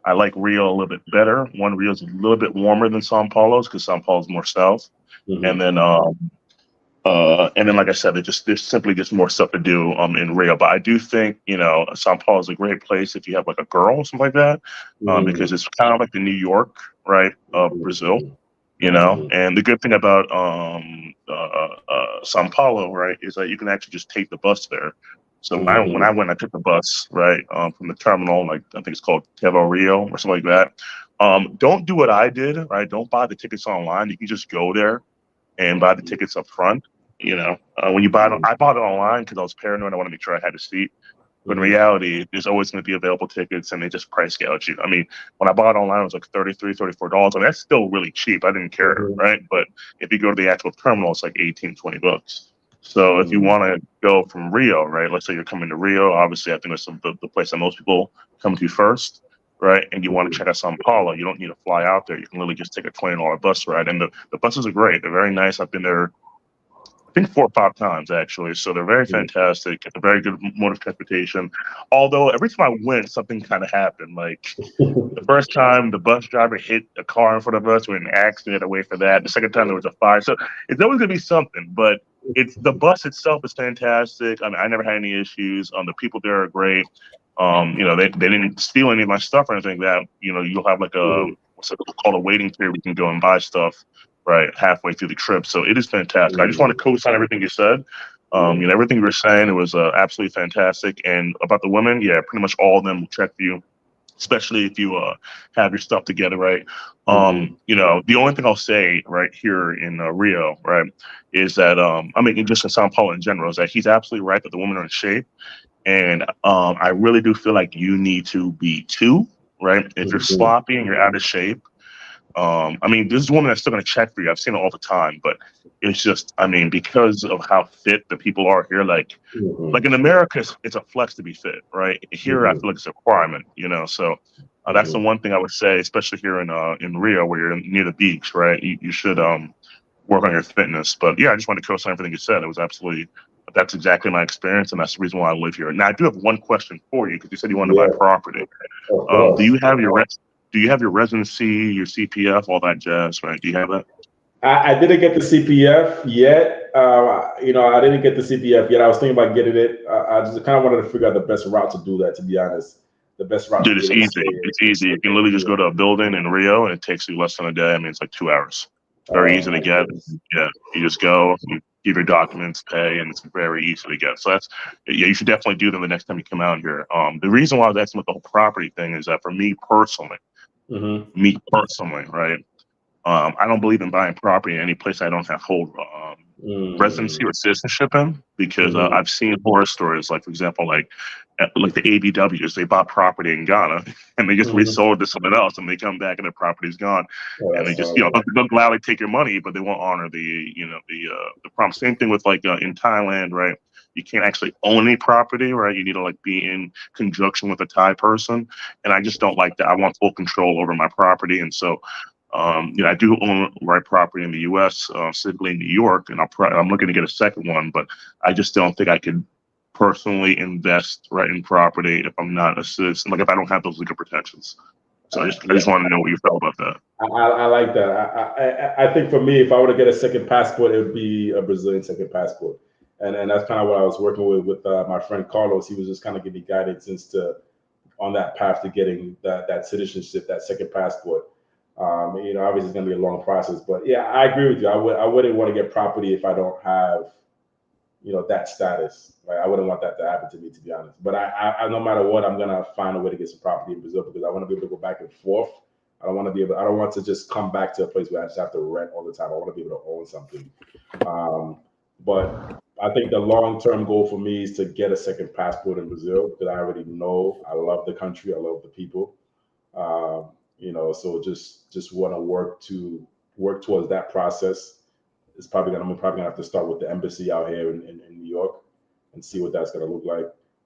I like Rio a little bit better. One, Rio's a little bit warmer than Sao Paulo's because Sao Paulo's more south. And then like I said, there's simply just more stuff to do in Rio. But I do think Sao Paulo is a great place if you have like a girl or something like that, because it's kind of like the New York, right, of Brazil. And the good thing about Sao Paulo, right, is that you can actually just take the bus there. So when I went, I took the bus, right, from the terminal, like I think it's called Tevo Rio or something like that. Don't do what I did, right? Don't buy the tickets online. You can just go there and buy the tickets up front. When you buy it, I bought it online because I was paranoid. I want to make sure I had a seat. But in reality, there's always going to be available tickets, and they just price gouge you. I mean, when I bought it online, it was like $33, $34. I mean, that's still really cheap. I didn't care, right? But if you go to the actual terminal, it's like 18, 20 bucks. So if you want to go from Rio, right? Let's say you're coming to Rio. Obviously, I think that's the place that most people come to first, right? And you want to check out Sao Paulo. You don't need to fly out there. You can literally just take a $20 bus ride. And the buses are great. They're very nice. I've been there, I think 4 or 5 times actually. So they're very fantastic. It's a very good mode of transportation. Although every time I went, something kind of happened. Like the first time, the bus driver hit a car in front of us. We had an accident. To wait for that. The second time, there was a fire. So it's always gonna be something. But the bus itself is fantastic. I mean, I never had any issues. The people there are great. They didn't steal any of my stuff or anything like that. You'll have like what's it called, a waiting period. We can go and buy stuff right halfway through the trip. So it is fantastic. I just want to co-sign everything you said. Everything you were saying, it was absolutely fantastic. And about the women, yeah, pretty much all of them will check for you, especially if you have your stuff together, right? The only thing I'll say right here in Rio, right, is that I mean, just in Sao Paulo in general, is that he's absolutely right that the women are in shape. And I really do feel like you need to be too, right? If you're sloppy and you're out of shape, I mean, this is a woman that's still going to check for you. I've seen it all the time, but it's just, I mean, because of how fit the people are here, like in America, it's a flex to be fit, right? Here, I feel like it's a requirement, So that's the one thing I would say, especially here in Rio, where you're near the beach, right? You should work on your fitness. But yeah, I just want to co-sign everything you said. That's exactly my experience, and that's the reason why I live here. Now, I do have one question for you because you said you wanted to buy property. Do you have your residency, your CPF, all that jazz, right? Do you have that? I didn't get the CPF yet. I didn't get the CPF yet. I was thinking about getting it. I just kind of wanted to figure out the best route to do that, to be honest. The best route. Dude, it's easy. It's easy. You can literally just go to a building in Rio, and it takes you less than a day. I mean, it's like 2 hours. Very easy to get. Yeah, you just go, you give your documents, pay, and it's very easy to get. So you should definitely do them the next time you come out here. The reason why I was asking about the whole property thing is that for me personally, right? I don't believe in buying property in any place I don't have hold residency or citizenship in, because I've seen horror stories. Like, for example, like the ABWs, they bought property in Ghana and they just resold to someone else, and they come back and their property's gone, and they just they'll gladly take your money, but they won't honor the promise. Same thing with like in Thailand, right? You can't actually own any property, right? You need to like be in conjunction with a Thai person, and I just don't like that. I want full control over my property, and so. I do own right property in the U.S., specifically in New York, and I'm looking to get a second one, but I just don't think I could personally invest right in property if I'm not a citizen, like if I don't have those legal protections. So I just want to know what you felt about that. I like that. I think for me, if I were to get a second passport, it would be a Brazilian second passport, and that's kind of what I was working with my friend Carlos. He was just kind of giving me guidance on that path to getting that citizenship, that second passport. You know, obviously it's going to be a long process, but yeah, I agree with you. I wouldn't want to get property if I don't have, you know, that status. Like I wouldn't want that to happen to me, to be honest. But I no matter what, I'm gonna find a way to get some property in Brazil because I want to be able to go back and forth. I don't want to be able. I don't want to just come back to a place where I just have to rent all the time. I want to be able to own something. But I think the long-term goal for me is to get a second passport in Brazil because I already know I love the country, I love the people. You know, so just want to work towards that process. I'm probably gonna have to start with the embassy out here in New York and see what that's gonna look like.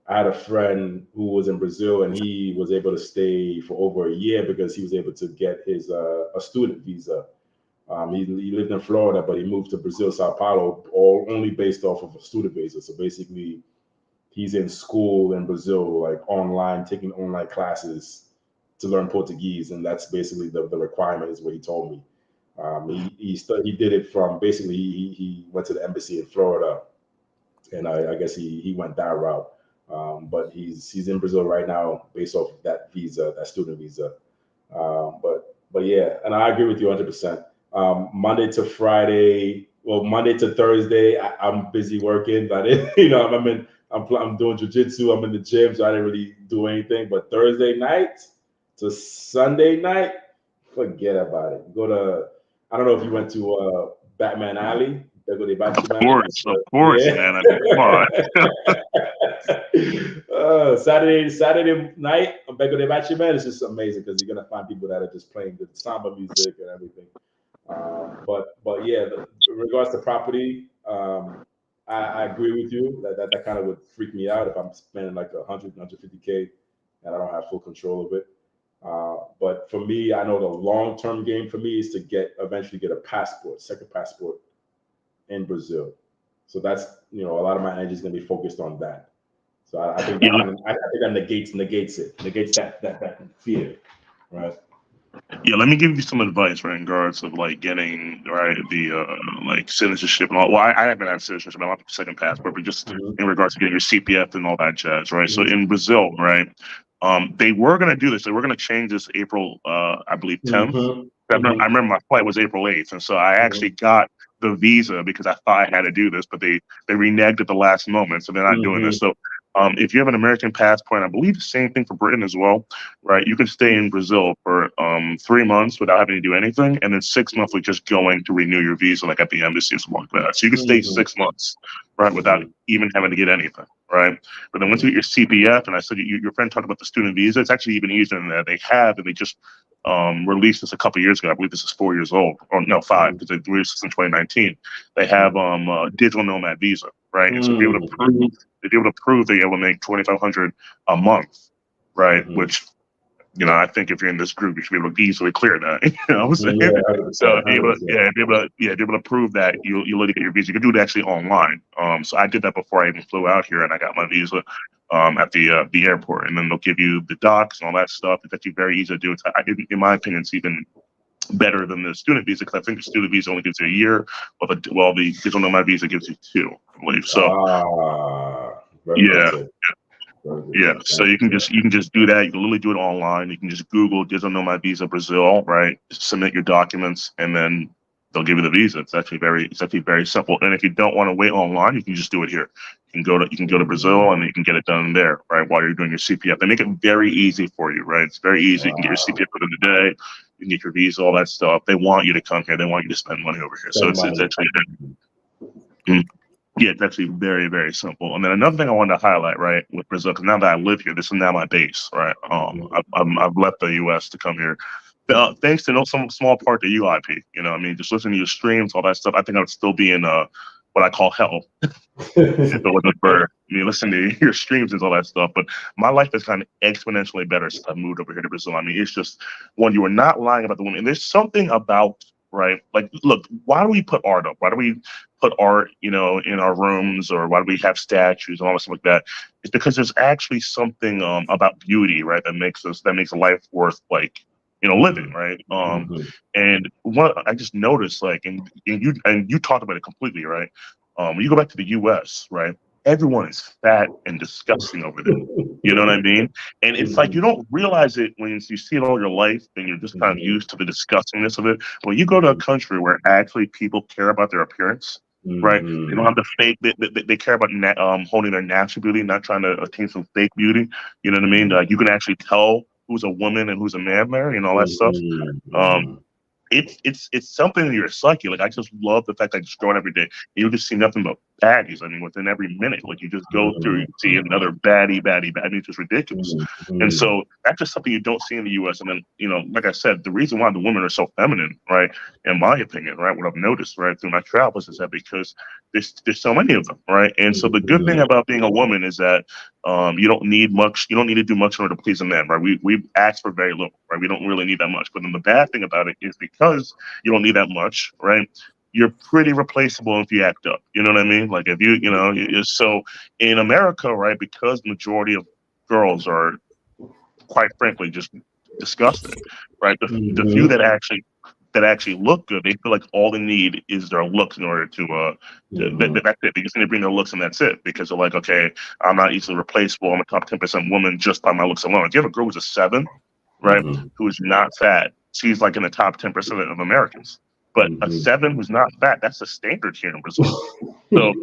I had a friend who was in Brazil and he was able to stay for over a year because he was able to get his a student visa. He lived in Florida, but he moved to Brazil, Sao Paulo, all only based off of a student visa. So basically, he's in school in Brazil, like online, taking online classes to learn Portuguese, and that's basically the requirement, is what he told me. He did it from basically he went to the embassy in Florida, and I guess he went that route. But he's in Brazil right now based off of that visa, that student visa. But yeah, and I agree with you 100%. Monday to Friday, well, Monday to Thursday, I'm busy working, but you know, I'm doing jujitsu, I'm in the gym, so I didn't really do anything. But Thursday night to Sunday night, forget about it. Go to, I don't know if you went to Batman Alley. They go to Batman. Of course, Yeah. man. I mean, come on. Saturday night, I'm back with the Batman. It's just amazing because you're gonna find people that are just playing the samba music and everything. But yeah, in regards to property, I agree with you that kind of would freak me out if I'm spending like 150K and I don't have full control of it. But for me, I know the long term game for me is to eventually get a passport, second passport in Brazil. So that's, you know, a lot of my energy is going to be focused on that. So I think that I think that negates that fear, right? Yeah, let me give you some advice, right, in regards of like getting right the like citizenship and all. Well, I haven't had citizenship, I don't have a second passport, but just in regards to getting your CPF and all that jazz, right? So in Brazil, right, they were gonna do this. They were gonna change this April, I believe 10th. I remember my flight was April 8th, and so I actually got the visa because I thought I had to do this, but they reneged at the last moment, so they're not doing this. So if you have an American passport, and I believe the same thing for Britain as well, right? You can stay in Brazil for 3 months without having to do anything, and then 6 months with just going to renew your visa, like at the embassy or something like that. So you can stay 6 months, right, without even having to get anything, right? But then once you get your CPF, and I said your friend talked about the student visa, it's actually even easier than that. They have, and they just released this a couple of years ago. I believe this is 4 years old, or no, 5, because they released this in 2019. They have digital nomad visa, right? And so to be able to prove that you're able to make 2,500 a month, right? Which, you know, I think if you're in this group, you should be able to easily clear that. You know what I'm saying? Yeah, So be able to prove that you literally get your visa. You can do it actually online. So I did that before I even flew out here, and I got my visa at the airport, and then they'll give you the docs and all that stuff. It's actually very easy to do. In my opinion, it's even better than the student visa because I think the student visa only gives you a year, while the digital nomad visa gives you 2, I believe. So yeah. Yeah, so you can just do that. You can literally do it online. You can just Google digital nomad visa Brazil, right? Submit your documents, and then they'll give you the visa. It's actually very simple. And if you don't want to wait online, you can just do it here. You can go to Brazil and you can get it done there, right? While you're doing your CPF, they make it very easy for you, right? It's very easy. You can get your CPF within the day. You can get your visa, all that stuff. They want you to come here. They want you to spend money over here. So it's actually. Yeah, it's actually very, very simple. And then another thing I wanted to highlight, right, with Brazil, because now that I live here, this is now my base, right? I've left the U.S. to come here, thanks to some small part to you, IP. You know, I mean, just listening to your streams, all that stuff. I think I would still be in what I call hell if it wasn't for me listening to your streams and all that stuff. But my life has gotten exponentially better since I moved over here to Brazil. I mean, it's just when you are not lying about the woman, and there's something about. Right. Like, look, why do we put art up? Why do we put art, you know, in our rooms, or why do we have statues and all this stuff like that? It's because there's actually something about beauty, right, that makes life worth, like, you know, living, right? And what I just noticed, like, and you talked about it completely, right? When you go back to the U.S., right? everyone is fat and disgusting over there. You know what I mean? And it's like you don't realize it when you see it all your life, and you're just kind of used to the disgustingness of it. But when you go to a country where actually people care about their appearance, right? They don't have the fake. They care about holding their natural beauty, not trying to attain some fake beauty. You know what I mean? Like you can actually tell who's a woman and who's a man there, and all that stuff. It's something in your psyche. Like I just love the fact that I just go out every day and you just see nothing but baddies. I mean, within every minute, like you just go through, you see another baddie. It's just ridiculous. And so that's just something you don't see in the U.S. And then, you know, like I said, the reason why the women are so feminine, right, in my opinion, right, what I've noticed, right, through my travels is that because there's so many of them, right. And so the good thing about being a woman is that you don't need much. You don't need to do much in order to please a man, right? We ask for very little, right? We don't really need that much. But then the bad thing about it is because you don't need that much, right? You're pretty replaceable if you act up. You know what I mean? Like if you know, so in America, right? Because the majority of girls are, quite frankly, just disgusting, right? The few that actually look good, they feel like all they need is their looks in order to that's it. They just need to bring their looks and that's it. Because they're like, okay, I'm not easily replaceable. I'm a top 10% woman just by my looks alone. If you have a girl who's a 7, right, who is not fat, she's like in the top 10% of Americans. But a 7 who's not fat, that's the standard here in Brazil. So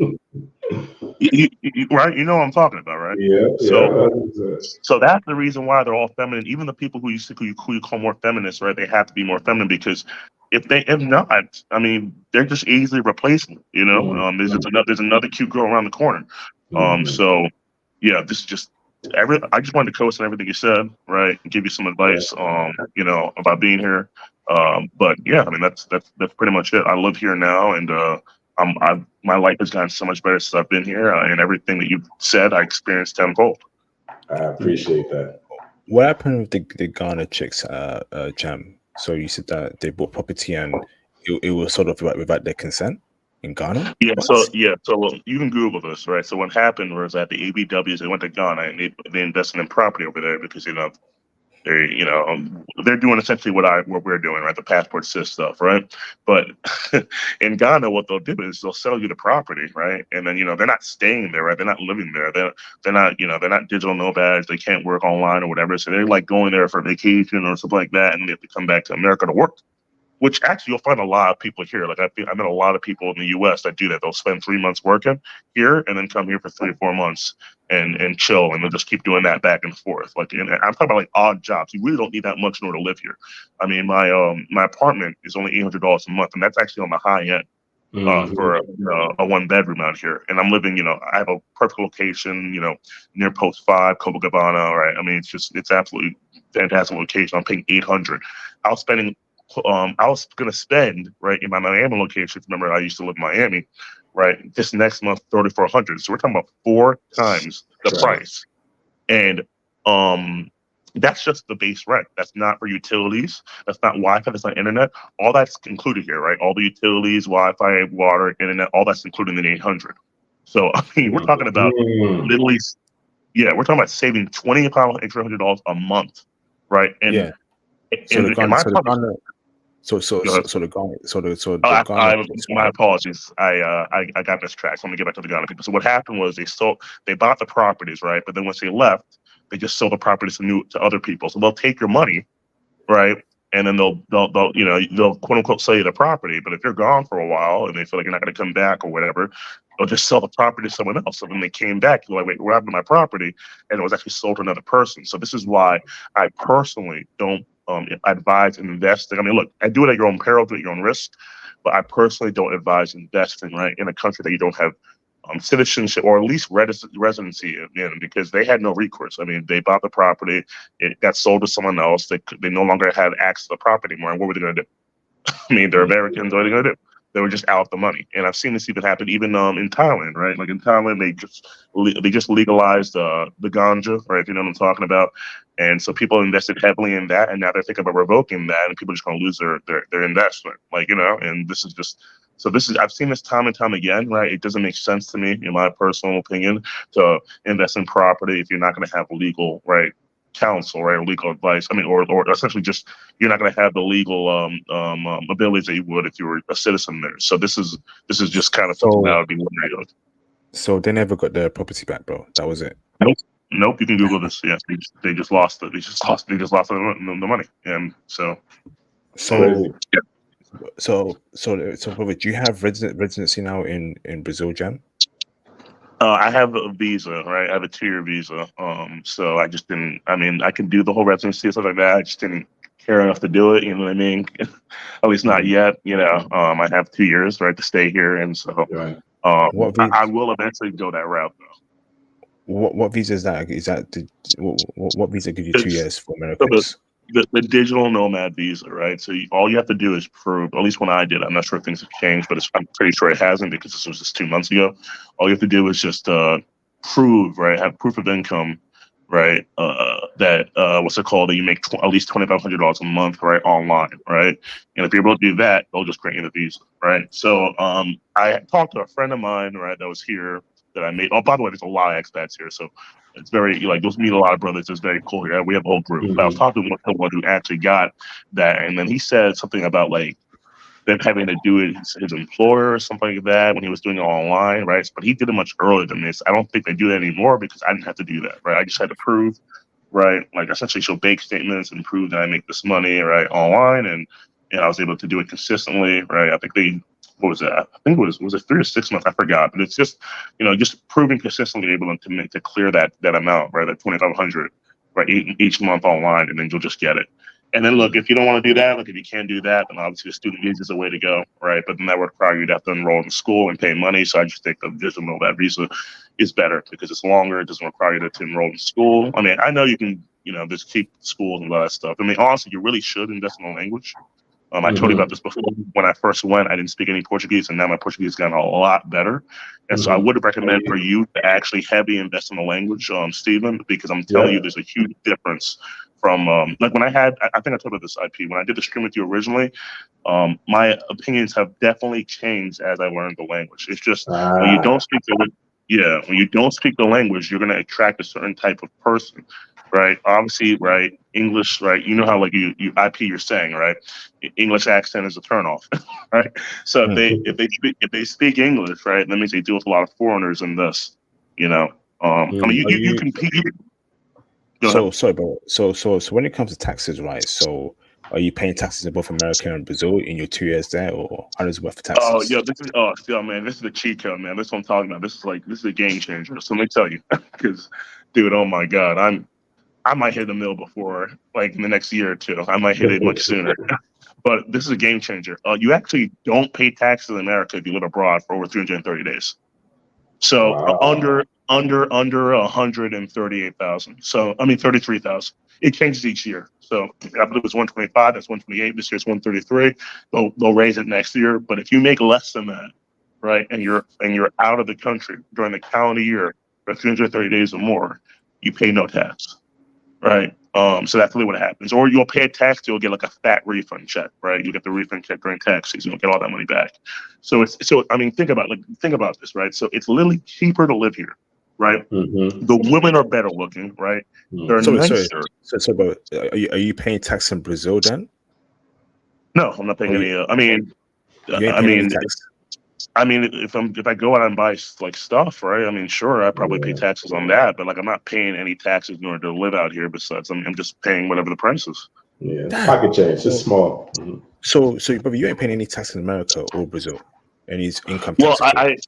right, you know what I'm talking about, right? So that's the reason why they're all feminine. Even the people who you call more feminists, right? They have to be more feminine because if not, I mean, they're just easily replaceable. You know, there's another cute girl around the corner. So yeah, this is just I just wanted to co-sign on everything you said, right? And give you some advice, you know, about being here. But yeah, I mean, that's pretty much it. I live here now, and my life has gotten so much better since I've been here, and everything that you've said, I experienced tenfold. I appreciate that. What happened with the Ghana chicks, Jam? So you said that they bought property and it was sort of without their consent in Ghana? Yeah, so you can Google this, right? So what happened was that the ABWs, they went to Ghana and they invested in property over there because, you know, they're doing essentially what we're doing, right? The passport sys stuff, right? But in Ghana, what they'll do is they'll sell you the property, right? And then, you know, they're not staying there, right? They're not living there. They're not, you know, they're not digital nomads. They can't work online or whatever. So they're like going there for vacation or something like that, and they have to come back to America to work. Which actually you'll find a lot of people here. Like I met a lot of people in the U.S. that do that. They'll spend 3 months working here and then come here for 3 or 4 months and chill, and they'll just keep doing that back and forth. Like, and I'm talking about like odd jobs. You really don't need that much in order to live here. I mean, my apartment is only $800 a month, and that's actually on the high end for a 1-bedroom out here. And I'm living, you know, I have a perfect location, you know, near Post 5, Copacabana. Right? I mean, it's absolutely fantastic location. I'm paying $800. I was gonna spend, right, in my Miami location. Remember, I used to live in Miami, right? This next month, $3,400. So we're talking about 4 times the price, and that's just the base rent. That's not for utilities. That's not Wi-Fi. That's not internet. All that's included here, right? All the utilities, Wi-Fi, water, internet, all that's included in the 800. So I mean, we're talking about literally, yeah, we're talking about saving $2,500 a month, right? And my apologies. I got this track. So I'm gonna get back to the Ghana people. So what happened was they bought the properties, right? But then once they left, they just sold the properties to other people. So they'll take your money, right? And then they'll quote unquote sell you the property. But if you're gone for a while and they feel like you're not gonna come back or whatever, they'll just sell the property to someone else. So when they came back, they're like, wait, what happened to my property? And it was actually sold to another person. So this is why I personally don't advise investing. I mean, look, I do it at your own peril, do it at your own risk, but I personally don't advise investing, right, in a country that you don't have citizenship or at least residency in, because they had no recourse. I mean, they bought the property, it got sold to someone else. They no longer had access to the property anymore. And what were they going to do? I mean, they're Americans. What are they going to do? They were just out the money. And I've seen this even happen even in Thailand, right? Like in Thailand, they just legalized the ganja, right? If you know what I'm talking about. And so people invested heavily in that, and now they're thinking about revoking that, and people are just going to lose their investment, like, you know. And this is I've seen this time and time again, right? It doesn't make sense to me, in my personal opinion, to invest in property if you're not going to have legal, right, counsel, right, or legal advice. I mean, or essentially just you're not going to have the legal abilities that you would if you were a citizen there. So this is just kind of something that I would be wary of. So they never got their property back, bro. That was it. Nope. You can Google this. Yes, they just lost it. They just lost the money, and so So yeah. so brother, do you have residency now in Brazil, Jam? I have a visa, right? I have a 2-year visa. So I just didn't. I mean, I can do the whole residency and stuff like that. I just didn't care enough to do it. You know what I mean? At least not yet. You know, I have 2 years, right, to stay here, and so Right. What visa? I will eventually go that route, though. What visa is that? Is that what visa gives you 2 It's years for so Americans? the digital nomad visa, right? So all you have to do is prove, at least when I did, I'm not sure if things have changed, but I'm pretty sure it hasn't because this was just 2 months ago. All you have to do is just prove, right? Have proof of income, right? That what's it called? That you make at least $2,500 a month, right? Online, right? And if you're able to do that, they'll just grant you the visa, right? So I talked to a friend of mine, right, that was here that I made. Oh, by the way, there's a lot of expats here, so it's very like you'll meet a lot of brothers. It's very cool here. We have a whole group. But I was talking to someone who actually got that, and then he said something about like them having to do it his employer or something like that when he was doing it online, right? But he did it much earlier than this. I don't think they do that anymore because I didn't have to do that, right? I just had to prove, right, like essentially show bank statements and prove that I make this money, right, online, and I was able to do it consistently, right? I think they. What was that? I think it was it 3 or 6 months? I forgot, but it's just just proving consistently able to clear that amount, right? That 2,500, right, each month online, and then you'll just get it. And then look, if you don't want to do that, look, if you can't do that, then obviously the student visa is the way to go, right? But then that would require you to have to enroll in school and pay money. So I just think the digital nomad visa is better because it's longer. It doesn't require you to enroll in school. I mean, I know you can, just keep schools and all that stuff. I mean, honestly, you really should invest in the language. I told you about this before. When I first went, I didn't speak any Portuguese, and now my Portuguese has gotten a lot better. And so I would recommend for you to actually heavily invest in the language, Stephen, because I'm telling you, there's a huge difference from like when I think I told you about this IP when I did the stream with you originally. My opinions have definitely changed as I learned the language. It's just when you don't speak when you don't speak the language, you're going to attract a certain type of person. Right, obviously, right. English, right. You know how like you IP you're saying, right. English accent is a turnoff, right. So if they speak English, right, that means they deal with a lot of foreigners in this, I mean, you compete. So sorry, bro. So when it comes to taxes, right? So are you paying taxes in both America and Brazil in your 2 years there, or how does it work for taxes? Oh, yeah, man, this is the cheat code, man. That's what I'm talking about. This is a game changer. So let me tell you, because, dude, oh my God, I might hit the mill before, like in the next year or two. I might hit it much sooner. But this is a game changer. You actually don't pay taxes in America if you live abroad for over 330 days. So under 138,000. So I mean 33,000. It changes each year. So I believe it was 125. That's 128. This year's 133. They'll raise it next year. But if you make less than that, right, and you're out of the country during the calendar year for 330 days or more, you pay no tax. Right. So that's really what happens. Or you'll pay a tax, you'll get like a fat refund check, right? You get the refund check during tax season, you'll get all that money back. So I mean, think about this, right? So it's literally cheaper to live here, right? The women are better looking, right? They're nicer. So, but are you paying tax in Brazil then? No, I'm not paying any. I mean, if I go out and buy like stuff, right? I mean, sure, I probably pay taxes on that, but like I'm not paying any taxes in order to live out here. Besides, I'm just paying whatever the price is. Yeah, pocket change, just small. So, but you ain't paying any tax in America or Brazil, any income Well, tax.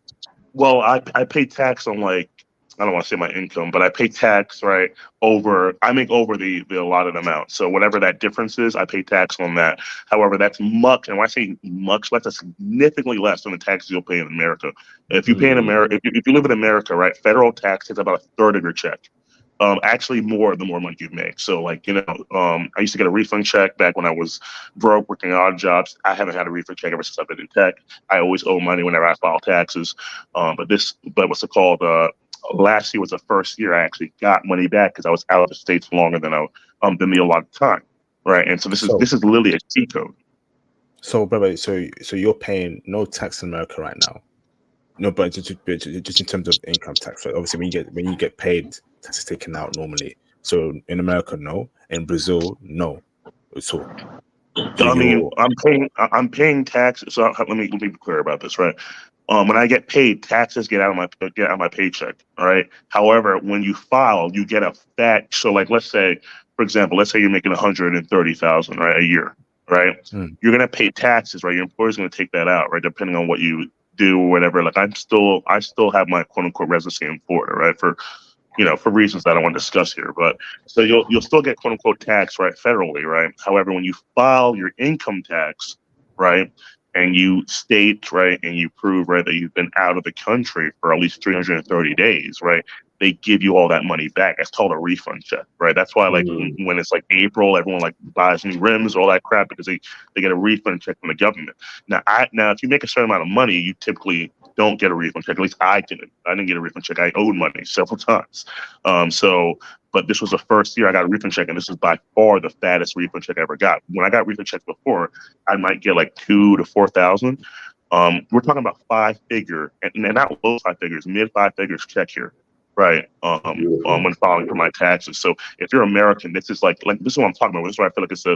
I pay tax on like I don't want to say my income, but I pay tax right I make over the allotted amount. So whatever that difference is, I pay tax on that. However, that's much, and when I say much less, that's significantly less than the taxes you'll pay in America. If you pay in America, if you live in America, right, federal tax is about a third of your check. Actually more the more money you make. So like, I used to get a refund check back when I was broke working odd jobs. I haven't had a refund check ever since I've been in tech. I always owe money whenever I file taxes. But what's it called? Last year was the first year I actually got money back because I was out of the States longer than me a lot of time. Right. And so this is literally a cheat code. So brother, so you're paying no tax in America right now. No, but just in terms of income tax, right? Obviously, when you get paid, tax is taken out normally. So in America, no. In Brazil, no. So I mean, I'm paying tax. So let me be clear about this, right? when I get paid, taxes get out of my paycheck. All right. However, when you file, you get a fat. So, like, let's say, for example, let's say you're making 130,000 right a year, right? You're gonna pay taxes, right? Your employer's gonna take that out, right? Depending on what you do or whatever. Like, I still have my quote unquote residency in Florida, right? For for reasons that I don't want to discuss here, but so you'll still get quote unquote tax, right, federally, right? However, when you file your income tax, right, and you state, right, and you prove, right, that you've been out of the country for at least 330 days, right, they give you all that money back. That's called a refund check, right? That's why, like, when it's like April, everyone like buys new rims, all that crap, because they get a refund check from the government. Now, if you make a certain amount of money, you typically don't get a refund check. At least I didn't. I didn't get a refund check. I owed money several times. But this was the first year I got a refund check, and this is by far the fattest refund check I ever got. When I got refund checks before, I might get like 2,000 to 4,000. We're talking about 5-figure, and not low 5 figures, mid 5 figures check here, right? When filing for my taxes. So if you're American, this is like this is what I'm talking about. This is why I feel like this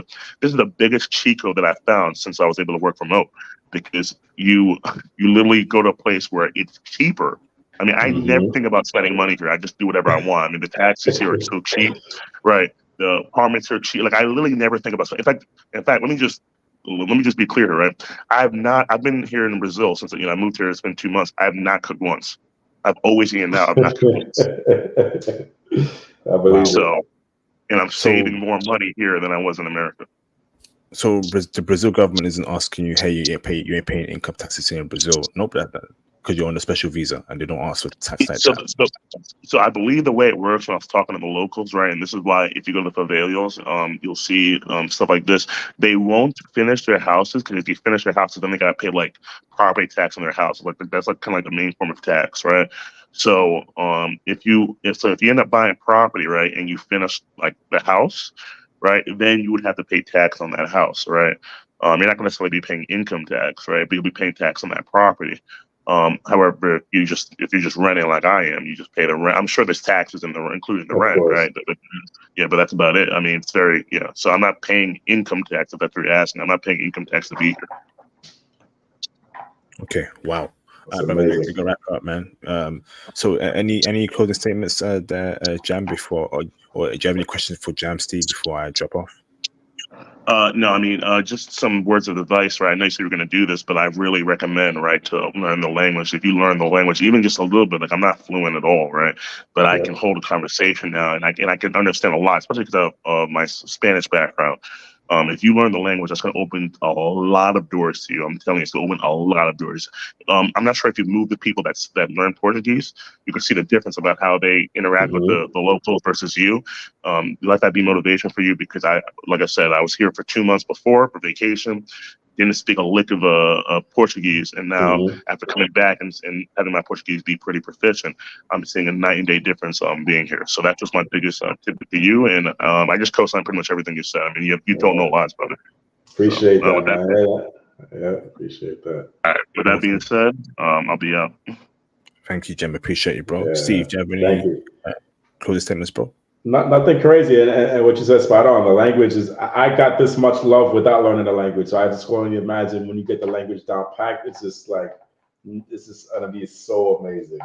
is the biggest cheat code that I found since I was able to work remote, because you literally go to a place where it's cheaper. I mean, I never think about spending money here. I just do whatever I want. I mean, the taxes here are so cheap, right? The apartments are cheap. Like, I literally never think about. In fact, let me just be clear here, right? I've been here in Brazil since I moved here. It's been 2 months. I have not cooked once. I've always eaten out. I've not cooked once. I believe so, and I'm saving more money here than I was in America. So the Brazil government isn't asking you, hey, you ain't paying income taxes here in Brazil. Nope, because you're on a special visa and they don't ask for tax like that. So I believe the way it works, when I was talking to the locals, right, and this is why if you go to the favelas, you'll see stuff like this. They won't finish their houses, because if you finish their houses, then they gotta pay like property tax on their house. Like, that's like kind of like the main form of tax, right? So if you end up buying property, right, and you finish like the house, right, then you would have to pay tax on that house, right? You're not gonna necessarily be paying income tax, right, but you'll be paying tax on that property. However, if you're just renting like I am, you just pay the rent. I'm sure there's taxes including the rent, right? But that's about it. I mean, it's very, so I'm not paying income tax, if that's what you're asking. I'm not paying income tax to be here. Okay, wow. We're gonna wrap up, man. So any closing statements Jam, before, or do you have any questions for Jam, Steve, before I drop off? No, I mean, just some words of advice, right? I know you said you're going to do this, but I really recommend, right, to learn the language. If you learn the language, even just a little bit, like, I'm not fluent at all, right, but I can hold a conversation now, and I can understand a lot, especially because of my Spanish background. If you learn the language, that's going to open a lot of doors to you. I'm telling you, it's going to open a lot of doors. I'm not sure if you've moved the people that learn Portuguese, you can see the difference about how they interact with the locals versus you. Let that be motivation for you, because like I said, I was here for 2 months before for vacation. Didn't speak a lick of Portuguese, and now after coming back and having my Portuguese be pretty proficient, I'm seeing a night and day difference being here. So that's just my biggest tip to you, and I just co-sign pretty much everything you said. I mean, you don't know lots, brother. Appreciate that, man. Yeah, appreciate that. All right, with that being said, I'll be out. Thank you, Jim. Appreciate you, bro. Steve, do you have any closing statements, bro? Nothing crazy, and what you said spot on. The language is, I got this much love without learning the language, so I just can only imagine when you get the language down packed, it's just like, this is gonna be so amazing.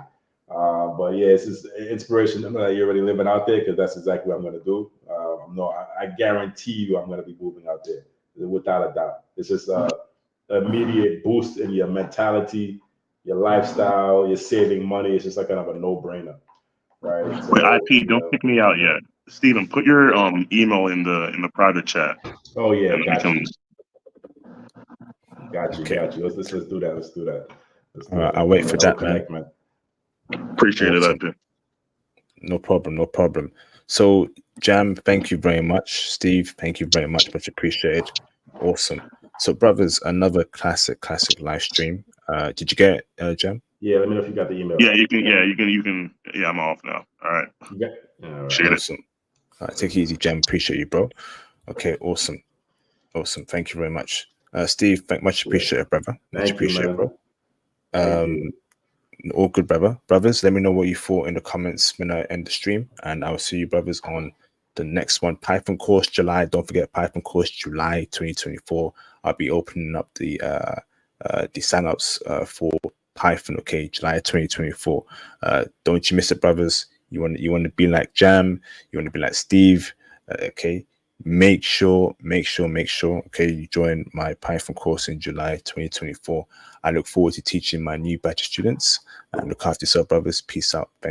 But yeah, it's just inspiration that you're already living out there, because that's exactly what I'm gonna do. I guarantee you I'm gonna be moving out there without a doubt. It's just immediate boost in your mentality, your lifestyle, you're saving money. It's just like kind of a no-brainer. Right. So, wait, IP, don't kick me out yet. Steven, put your email in the private chat. Oh yeah, got you. Let's do that. Let's do that. I'll wait for that, man. Appreciate it, IP. No problem. So, Jam, thank you very much. Steve, thank you very much appreciated. Awesome. So, brothers, another classic live stream. Did you get it, Jam? Yeah, let me know if you got the email. Yeah, you can. Yeah, I'm off now. All right. Awesome. All right, take it easy, Jam. Appreciate you, bro. Okay, awesome. Thank you very much. Steve, much appreciated, brother. Much appreciated, bro. All good, brothers. Let me know what you thought in the comments when I end the stream, and I'll see you, brothers, on the next one. Python course July. Don't forget Python course July 2024. I'll be opening up the signups for Python. Okay, July 2024. Don't you miss it, brothers. You want to be like Jam. You want to be like Steve. Okay. Make sure, okay, you join my Python course in July 2024. I look forward to teaching my new batch of students. And look after yourself, brothers. Peace out. Thank you.